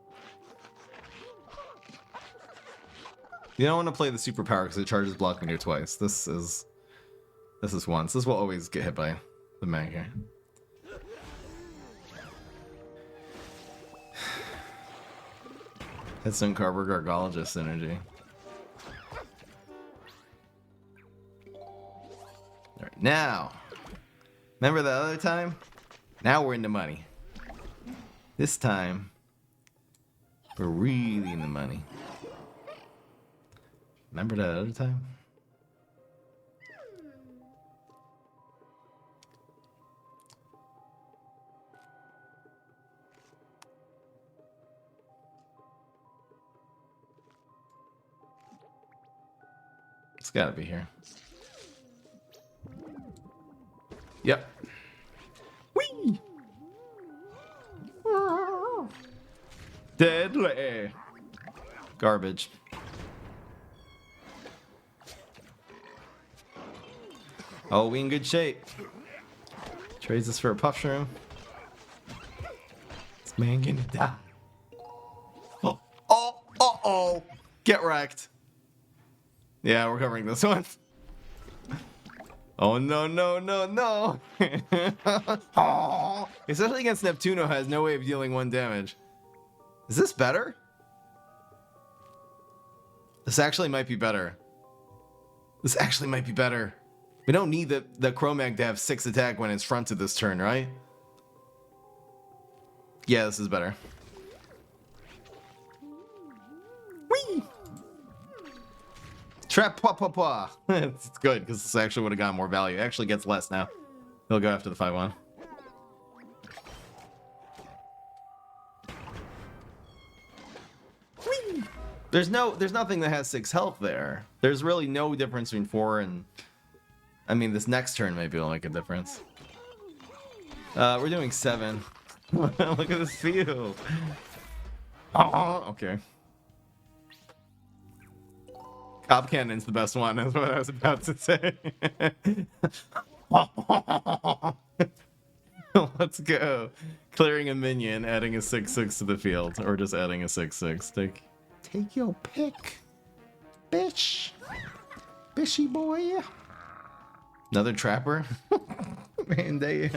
You don't want to play the superpower because it charges block meter twice. This is once. This will always get hit by the mag here. Headstone Carver Gargologist energy. Alright, now. Remember that other time? Now we're in the money. This time, we're really in the money. Remember that other time? It's gotta be here. Yep. Whee! Deadly. Garbage. Oh, we in good shape. Trades this for a puff shroom. This man gonna die. Oh, uh-oh. Get wrecked. Yeah, we're covering this one. Oh, no, no, no, no. Oh. Especially against Neptuno, has no way of dealing 1 damage. Is this better? This actually might be better. This actually might be better. We don't need the Cro-Mag to have 6 attack when it's fronted this turn, right? Yeah, this is better. Whee! Trap pwa pwa pwa. It's good, because this actually would have gotten more value. It actually gets less now. He'll go after the 5-1. Whee! There's nothing that has 6 health there. There's really no difference between 4 and... I mean, this next turn maybe will make a difference. We're doing 7. Look at this field. Oh, okay. Cop Cannon's the best one, is what I was about to say. Let's go. Clearing a minion, adding a 6/6 to the field, or just adding a 6/6. Take your pick, bitch. Bishy boy. Another trapper? Man, damn.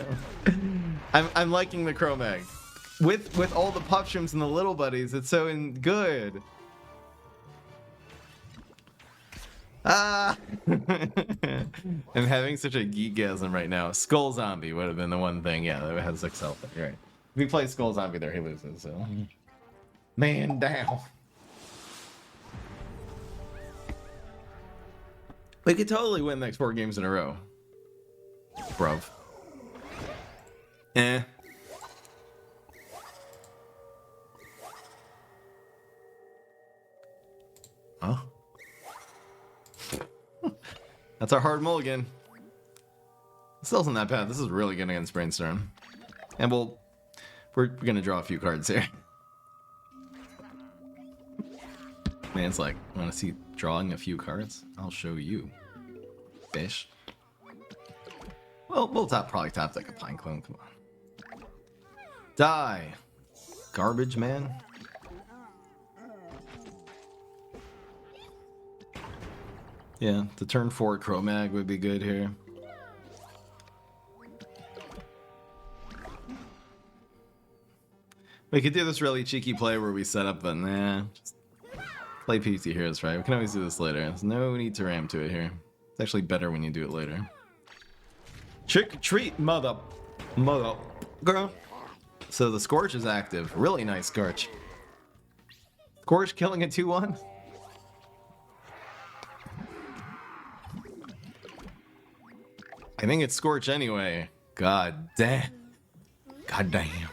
I'm liking the Cro-Mag. With all the puff shrooms and the little buddies, it's so good. Ah! I'm having such a geekgasm right now. Skull Zombie would have been the one thing. Yeah, that has 6 health. You're right. If we play Skull Zombie there, he loses. So, man down. We could totally win the next 4 games in a row. Bruv. Eh. Huh? That's our hard mulligan. Still isn't that bad. This is really good against Brainstorm. And we're gonna draw a few cards here. Man's like, wanna see drawing a few cards? I'll show you. Fish. Well, we'll probably top like a Pineclone. Come on. Die. Garbage man. Yeah, the turn 4 Cro-Mag would be good here. We could do this really cheeky play where we set up, but nah. Just play PT Heroes, right? We can always do this later. There's no need to ram to it here. It's actually better when you do it later. Trick or treat, mother girl. So the Scorch is active. Really nice Scorch. Scorch killing a 2/1. I think it's Scorch anyway. God damn. God damn.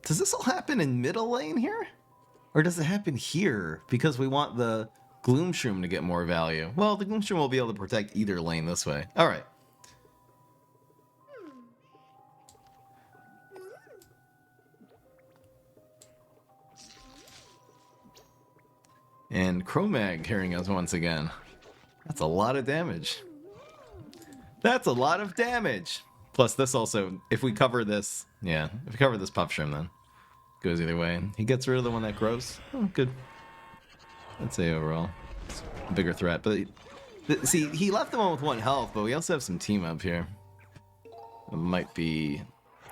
Does this all happen in middle lane here? Or does it happen here because we want the Gloom Shroom to get more value? Well, the Gloom Shroom will be able to protect either lane this way. Alright. And Cro-Mag carrying us once again. That's a lot of damage. That's a lot of damage! Plus this also, if we cover this, yeah, if we cover this Puff Shroom then. Goes either way. He gets rid of the one that grows. Oh, good. I'd say overall. It's a bigger threat. But see, he left the one with 1 health, but we also have some team up here. It might be...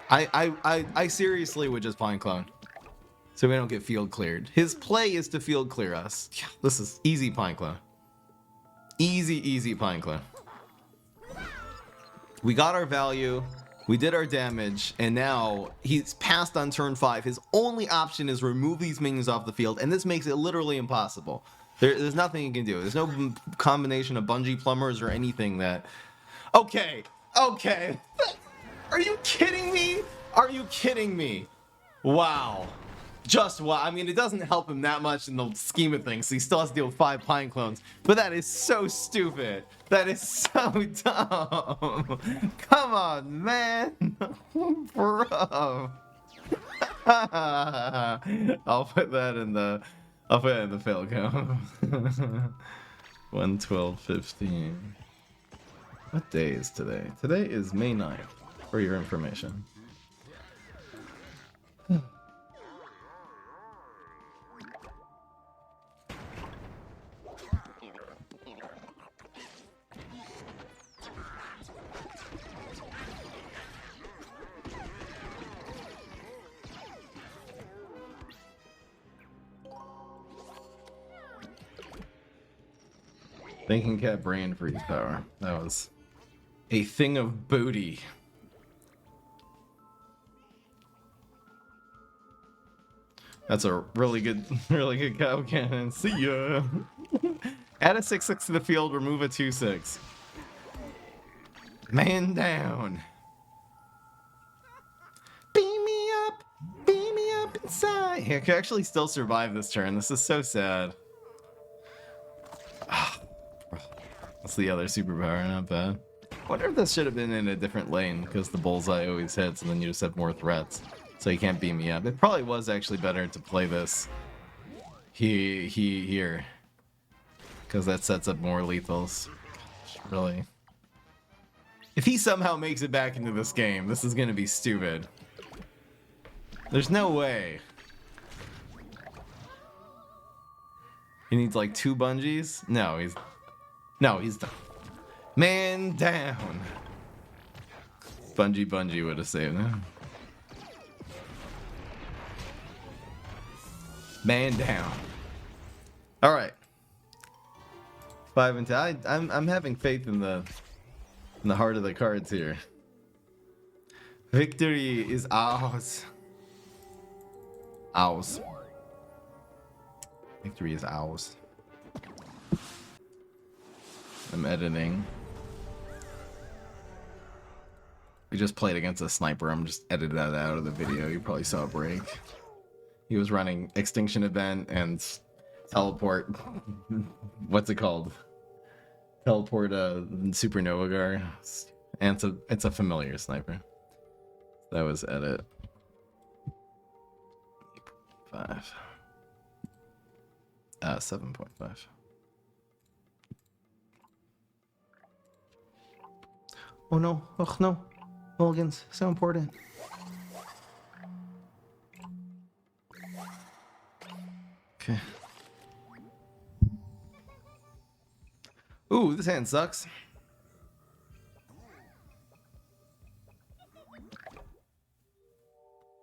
I seriously would just Pineclone. So we don't get field cleared. His play is to field clear us. Yeah, this is easy Pineclone. Easy Pineclone. We got our value. We did our damage, and now he's passed on turn 5. His only option is remove these minions off the field, and this makes it literally impossible. There's nothing he can do. There's no combination of bungee plumbers or anything that... Okay. Are you kidding me? Are you kidding me? Wow. Just wow. I mean, it doesn't help him that much in the scheme of things. He still has to deal with 5 Pineclones, but that is so stupid. That is so dumb. Come on, man. Bro. I'll put that in the I'll put it in the fail count. 1/12/15. What day is today? Today is May 9th, for your information. Thinking cat brain freeze power. That was a thing of booty. That's a really good cow cannon. See ya. Add a 6/6 to the field, remove a 2/6. Man down. Beam me up inside. I can actually still survive this turn. This is so sad. That's the other superpower, not bad. Wonder if this should have been in a different lane, because the bullseye always hits and then you just have more threats. So you can't beam me up. It probably was actually better to play this here. Because that sets up more lethals. Gosh, really. If he somehow makes it back into this game, this is gonna be stupid. There's no way. He needs like 2 bungees? No, he's done. Man down. Bungie would have saved him. Man down. All right. 5 and 10. I'm having faith in the heart of the cards here. Victory is ours. Ours. Victory is ours. I'm editing. We just played against a sniper. I'm just editing that out of the video. You probably saw a break. He was running Extinction Event and Teleport. What's it called? Teleport Supernova Gar. And it's a familiar sniper. That was edit. 5. 7.5. Oh no, oh no. Mulligans, so important. Okay. Ooh, this hand sucks.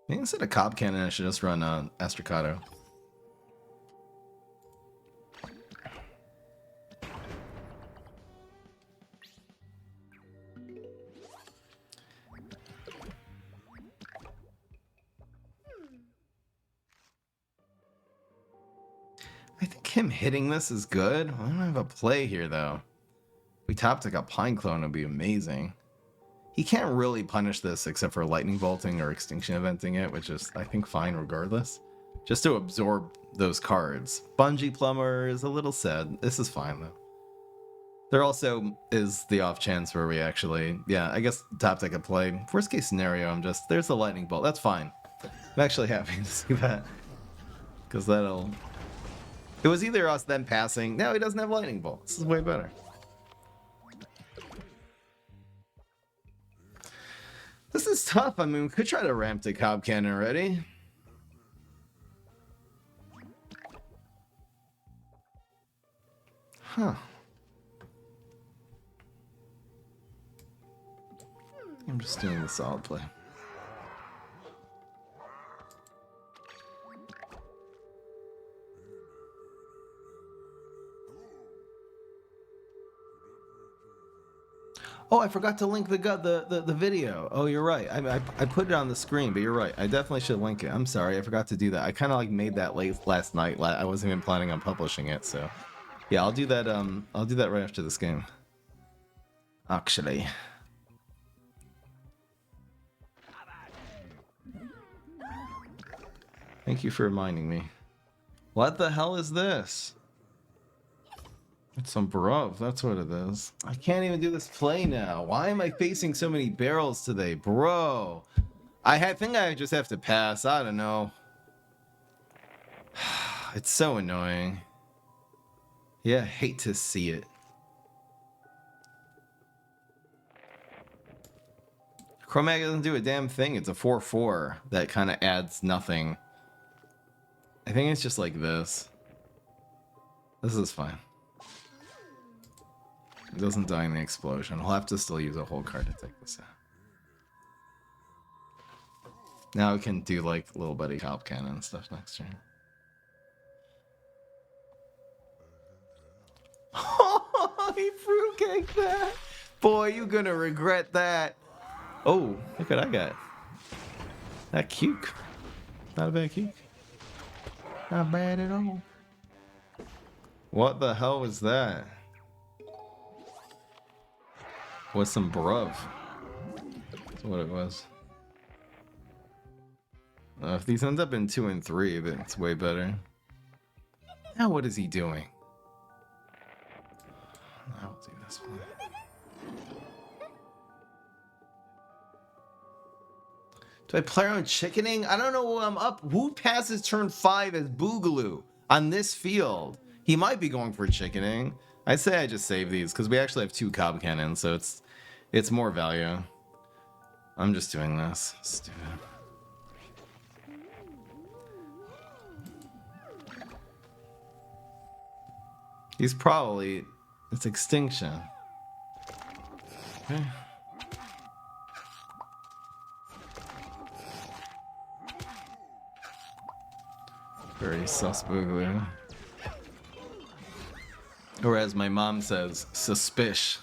Maybe instead of Cob Cannon, I should just run Astrocado. I think him hitting this is good. I don't have a play here, though. If we top deck a Pineclone, would be amazing. He can't really punish this except for lightning bolting or extinction eventing it, which is, I think, fine regardless. Just to absorb those cards. Bungee Plumber is a little sad. This is fine, though. There also is the off chance where we actually, yeah, I guess top deck a play. Worst case scenario, there's the lightning bolt. That's fine. I'm actually happy to see that. Because that'll... It was either us then passing. No, he doesn't have lightning bolt. This is way better. This is tough. I mean, we could try to ramp to Cob Cannon already. Huh. I'm just doing the solid play. Oh, I forgot to link the video. Oh, you're right. I put it on the screen, but you're right. I definitely should link it. I'm sorry, I forgot to do that. I kind of like made that late last night. I wasn't even planning on publishing it, so yeah, I'll do that. I'll do that right after this game. Actually. Thank you for reminding me. What the hell is this? It's some bruv, that's what it is. I can't even do this play now. Why am I facing so many barrels today, bro? I think I just have to pass. I don't know. It's so annoying. Yeah, hate to see it. Chromag doesn't do a damn thing. It's a 4/4 that kind of adds nothing. I think it's just like this. This is fine. It doesn't die in the explosion. I'll have to still use a whole card to take this out. Now we can do like little buddy cop cannon and stuff next turn. Oh, he fruitcaked that. Boy, you're gonna regret that. Oh, look what I got. That cuke. Not a bad cuke. Not bad at all. What the hell was that? What's some bruv? That's what it was. If these end up in 2 and 3, then it's way better. Now what is he doing? I'll do this one. Do I play around chickening? I don't know what I'm up. Who passes turn 5 as Boogaloo on this field? He might be going for chickening. I say I just save these because we actually have 2 cob cannons, so it's more value. I'm just doing this. Stupid. He's probably... It's extinction. Okay. Very sus Boogaloo. Or as my mom says, suspish.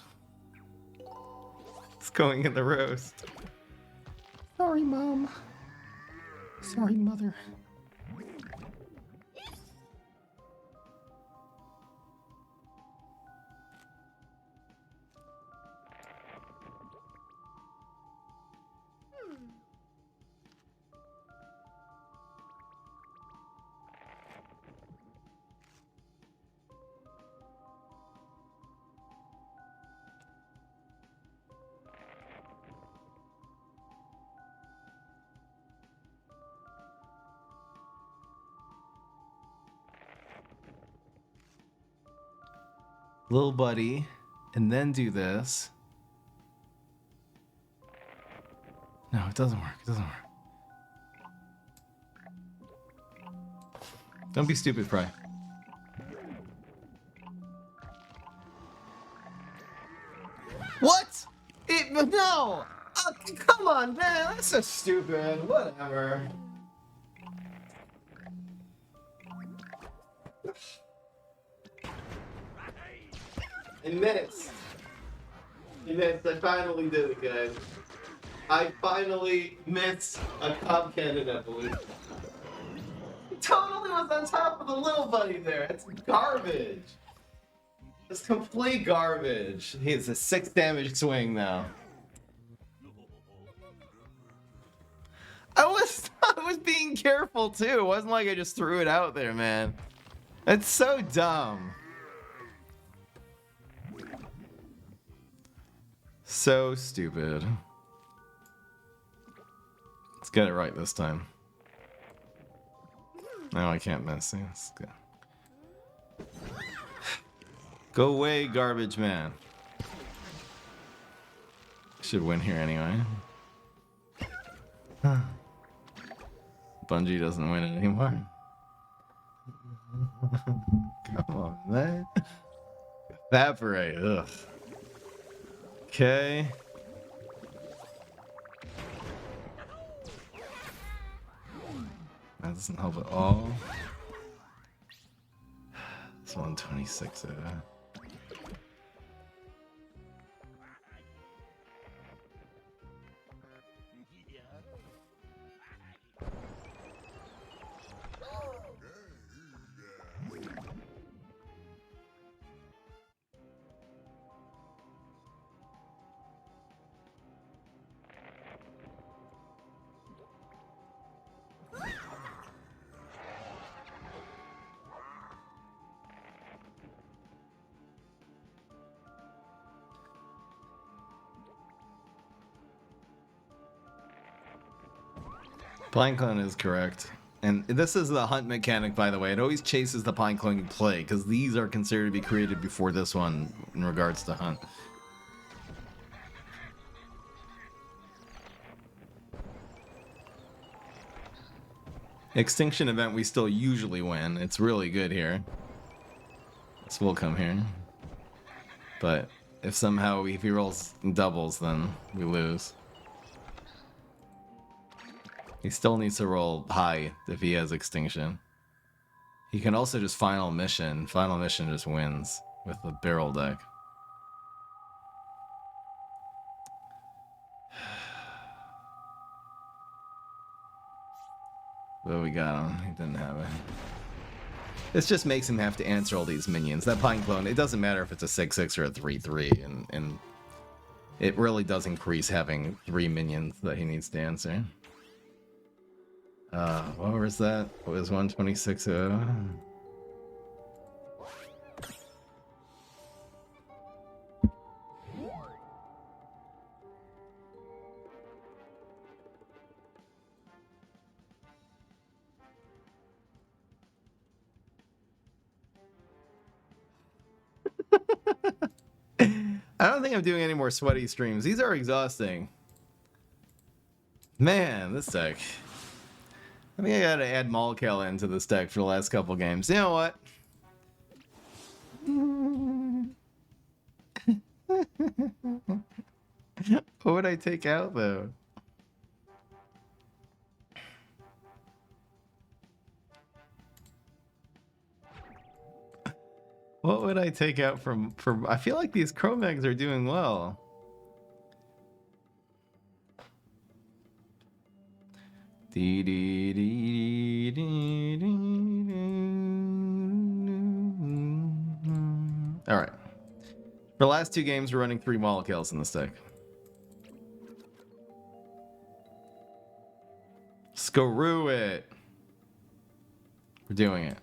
It's going in the roast. Sorry, Mom. Sorry, Mother. Little buddy, and then do this. No, it doesn't work. It doesn't work. Don't be stupid, Fry. What? No! Oh, come on, man. That's so stupid. Whatever. I missed. I finally did it, guys. I finally missed a cob cannon, I believe. He totally was on top of the little buddy there. It's garbage. It's complete garbage. He's a 6 damage swing now. I was being careful too. It wasn't like I just threw it out there, man. It's so dumb. So stupid. Let's get it right this time. No, I can't miss. Let's go. Go away, garbage man. Should win here anyway. Bungie doesn't win it anymore. Come on, man. Evaporate. Ugh. Okay. That doesn't help at all. It's 126 over. Pineclone is correct. And this is the hunt mechanic, by the way. It always chases the Pineclone you play, because these are considered to be created before this one in regards to hunt. Extinction event we still usually win. It's really good here. This will come here. But if somehow if he rolls doubles, then we lose. He still needs to roll high if he has extinction. He can also just final mission. Final mission just wins with the barrel deck. But we got him. He didn't have it. This just makes him have to answer all these minions. That Pineclone, it doesn't matter if it's a 6/6 or a 3/3, and it really does increase having 3 minions that he needs to answer. What was that? What was 126? I don't think I'm doing any more sweaty streams. These are exhausting. Man, this deck. I think I gotta add Malcal into this deck for the last couple games. You know what? What would I take out, though? What would I take out from... I feel like these Chromags are doing well. Alright. For the last 2 games, we're running 3 Malakals in this deck. Screw it. We're doing it.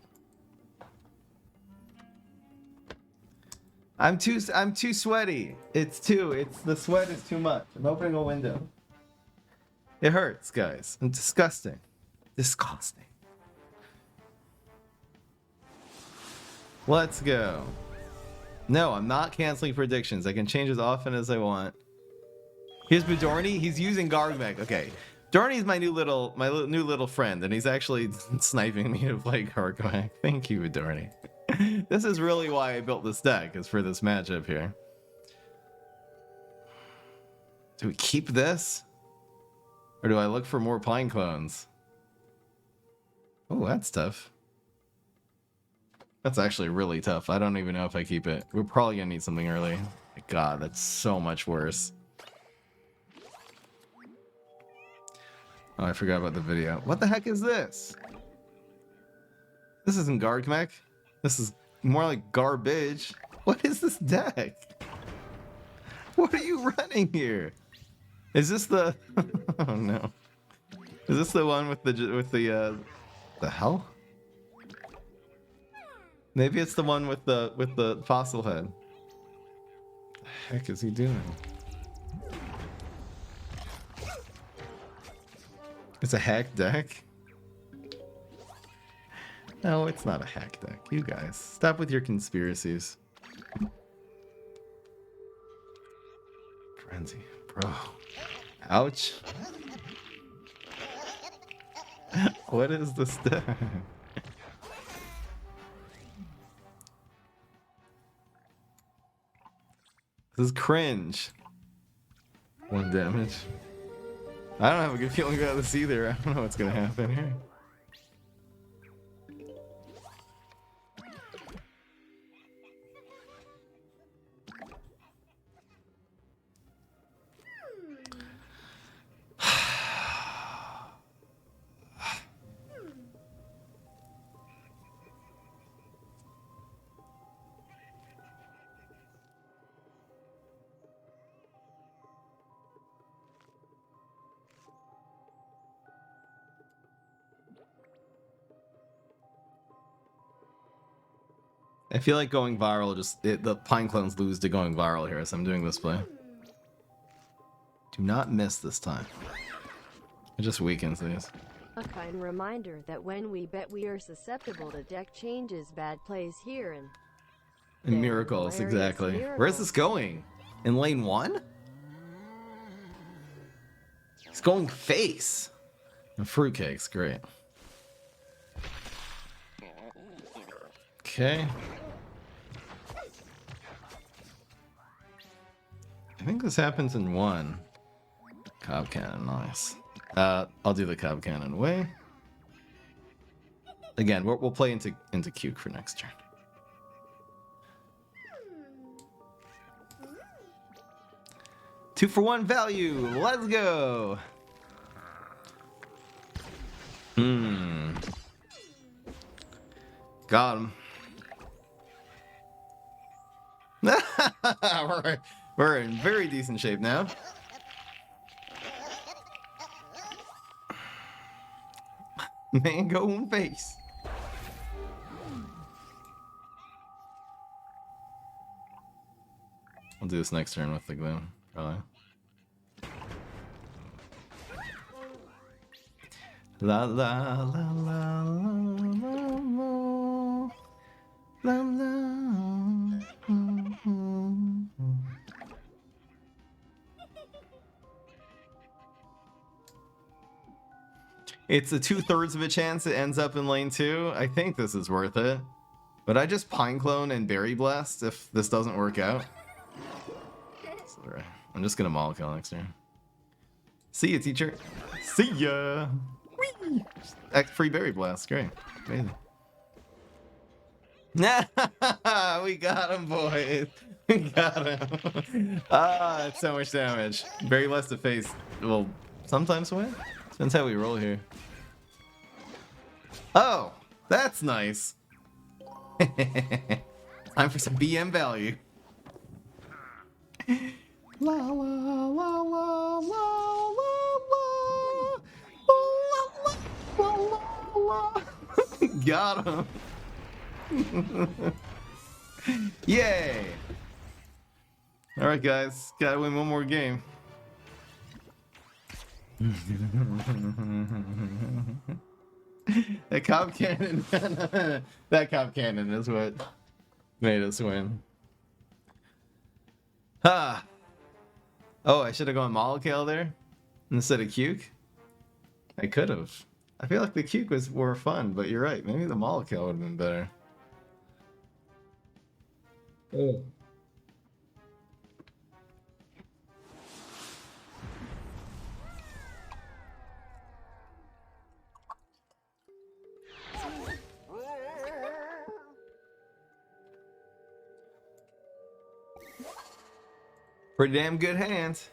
I'm too sweaty. It's the sweat is too much. I'm opening a window. It hurts, guys. I'm disgusting. Disgusting. Let's go. No, I'm not canceling predictions. I can change as often as I want. Here's Bedorni. He's using Gargmeg. Okay. Dorney's my new little friend, and he's actually sniping me to play Gargmeg. Thank you, Bedorni. This is really why I built this deck, is for this matchup here. Do we keep this? Or do I look for more Pineclones? Oh, that's tough. That's actually really tough. I don't even know if I keep it. We're probably gonna need something early. God, that's so much worse. Oh, I forgot about the video. What the heck is this? This isn't Gargmeg. This is more like garbage. What is this deck? What are you running here? Is this the... Oh no. Is this the one with the hell? Maybe it's the one with the fossil head. What the heck is he doing? It's a hack deck? No, it's not a hack deck. You guys, stop with your conspiracies. Frenzy, bro. Ouch. What is this deck? This is cringe. 1 damage. I don't have a good feeling about this either. I don't know what's gonna happen here. I feel like going viral the Pineclones lose to going viral here as I'm doing this play. Do not miss this time. It just weakens these. A kind reminder that when we bet we are susceptible to deck changes, bad plays here and And there. miracles, Hilarious exactly. miracles. Where's this going? In lane 1? It's going face. And fruitcakes, great. Okay. I think this happens in 1. Cob cannon, nice. I'll do the cob cannon away. Again, we'll play into Cuke for next turn. Two for 1 value. Let's go. Got him. we're in very decent shape now. Mango and face. I'll do this next turn with the glue, probably. La la la la la la la la. It's a 2/3 of a chance it ends up in lane 2. I think this is worth it. But I just Pineclone and Berry Blast if this doesn't work out. Sorry. I'm just gonna Molecule next turn. See ya, teacher. See ya. Whee! Free Berry Blast. Great. Amazing. We got him, boys. We got him. Ah, it's so much damage. Berry Blast to face will sometimes win. Depends how we roll here. Oh, that's nice. Time for some BM value. La la la la la la la la la. Got him. Yay! All right, guys, gotta win one more game. That cob cannon. That cob cannon is what made us win. Ah. Oh, I should have gone Molecule there instead of Cuke. I could have. I feel like the Cuke was more fun, but you're right. Maybe the Molecule would have been better. Oh. Pretty damn good hands.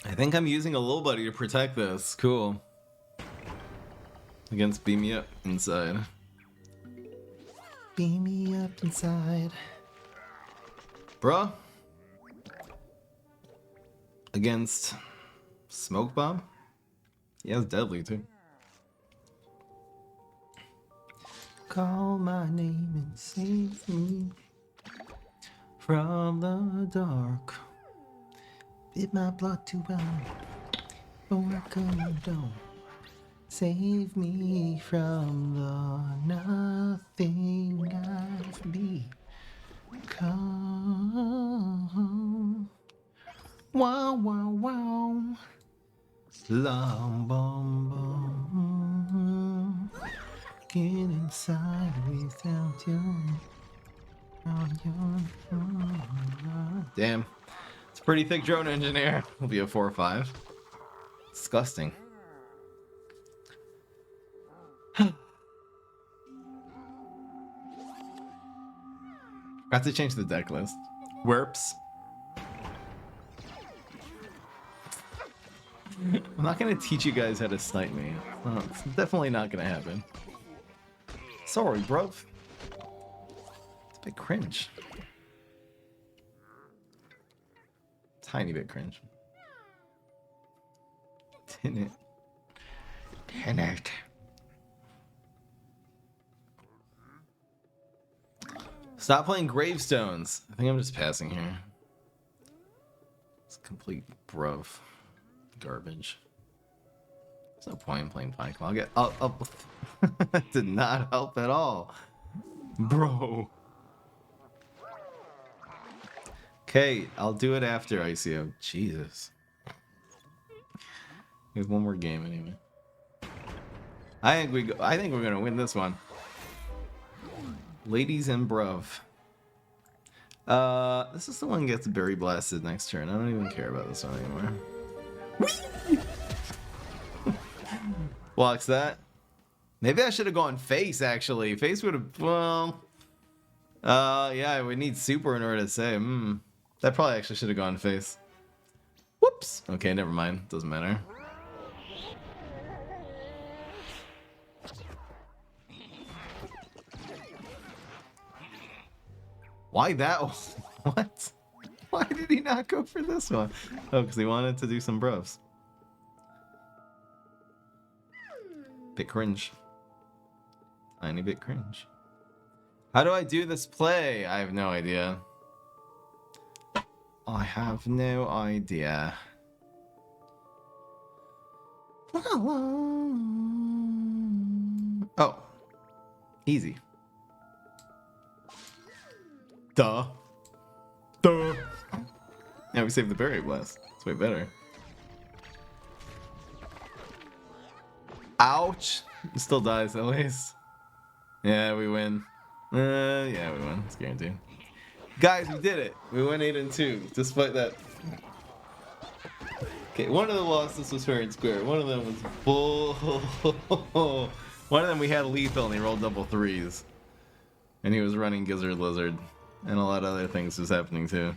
I think I'm using a little buddy to protect this. Cool. Against Beam Me Up Inside. Beam me up inside. Bruh. Against Smoke Bomb? He has Deadly too. Call my name and save me from the dark. Bid my blood to run, or come down. Save me from the nothing I've become. Wow, wow, wow. Lum, bum, bum. Get inside without you. Damn. It's a pretty thick drone engineer. Will be a 4 or 5. Disgusting. Got to change the deck list. Werps. I'm not gonna teach you guys how to snipe me. It's definitely not gonna happen. Sorry, bruv. It's a bit cringe. Tiny bit cringe. Tin it. Stop playing gravestones. I think I'm just passing here. Let's complete bruv garbage. There's no point in playing Pineclone. I'll get up. Did not help at all, bro. Okay, I'll do it after ICO. Jesus. We have one more game anyway. I think we're gonna win this one. Ladies and bruv. This is the one that gets berry blasted next turn. I don't even care about this one anymore. Blocks that. Maybe I should have gone face, actually. Face would have, well... yeah, we need super in order to say. That probably actually should have gone face. Whoops! Okay, never mind. Doesn't matter. Why that one? What? Why did he not go for this one? Oh, because he wanted to do some bros. Bit cringe. Tiny bit cringe. How do I do this play? I have no idea. I have no idea. Oh. Easy. Duh. Duh. Now we saved the berry blast. It's way better. Ouch. It still dies at least. Yeah, we win. Yeah, we win. It's guaranteed. Guys, we did it. We went 8-2, despite that. Okay, one of the losses was fair and square. One of them was bull. One of them we had lethal and he rolled double threes. And he was running Gizzard Lizard. And a lot of other things was happening too.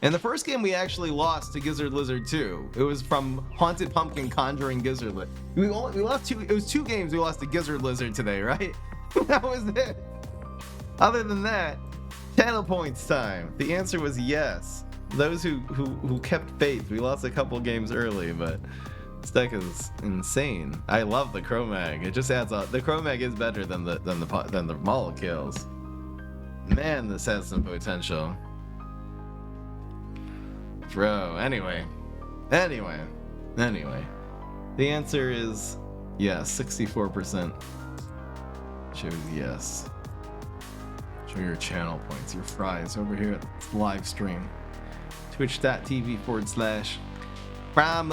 In the first game, we actually lost to Gizzard Lizard 2. It was from Haunted Pumpkin conjuring Gizzard Lizard. We lost two. It was 2 games we lost to Gizzard Lizard today, right? That was it. Other than that, channel points time. The answer was yes. Those who kept faith. We lost a couple games early, but this deck is insane. I love the Chromag. It just adds up. The Chromag is better than the Mall kills. Man, this has some potential. Bro, anyway. The answer is yes, 64% shows yes. Show your channel points, your fries over here at the live stream. Twitch.tv/Pram.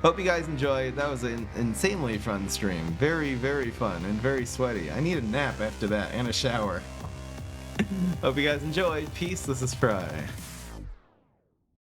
Hope you guys enjoyed. That was an insanely fun stream. Very, very fun and very sweaty. I need a nap after that and a shower. Hope you guys enjoyed. Peace, this is Fry.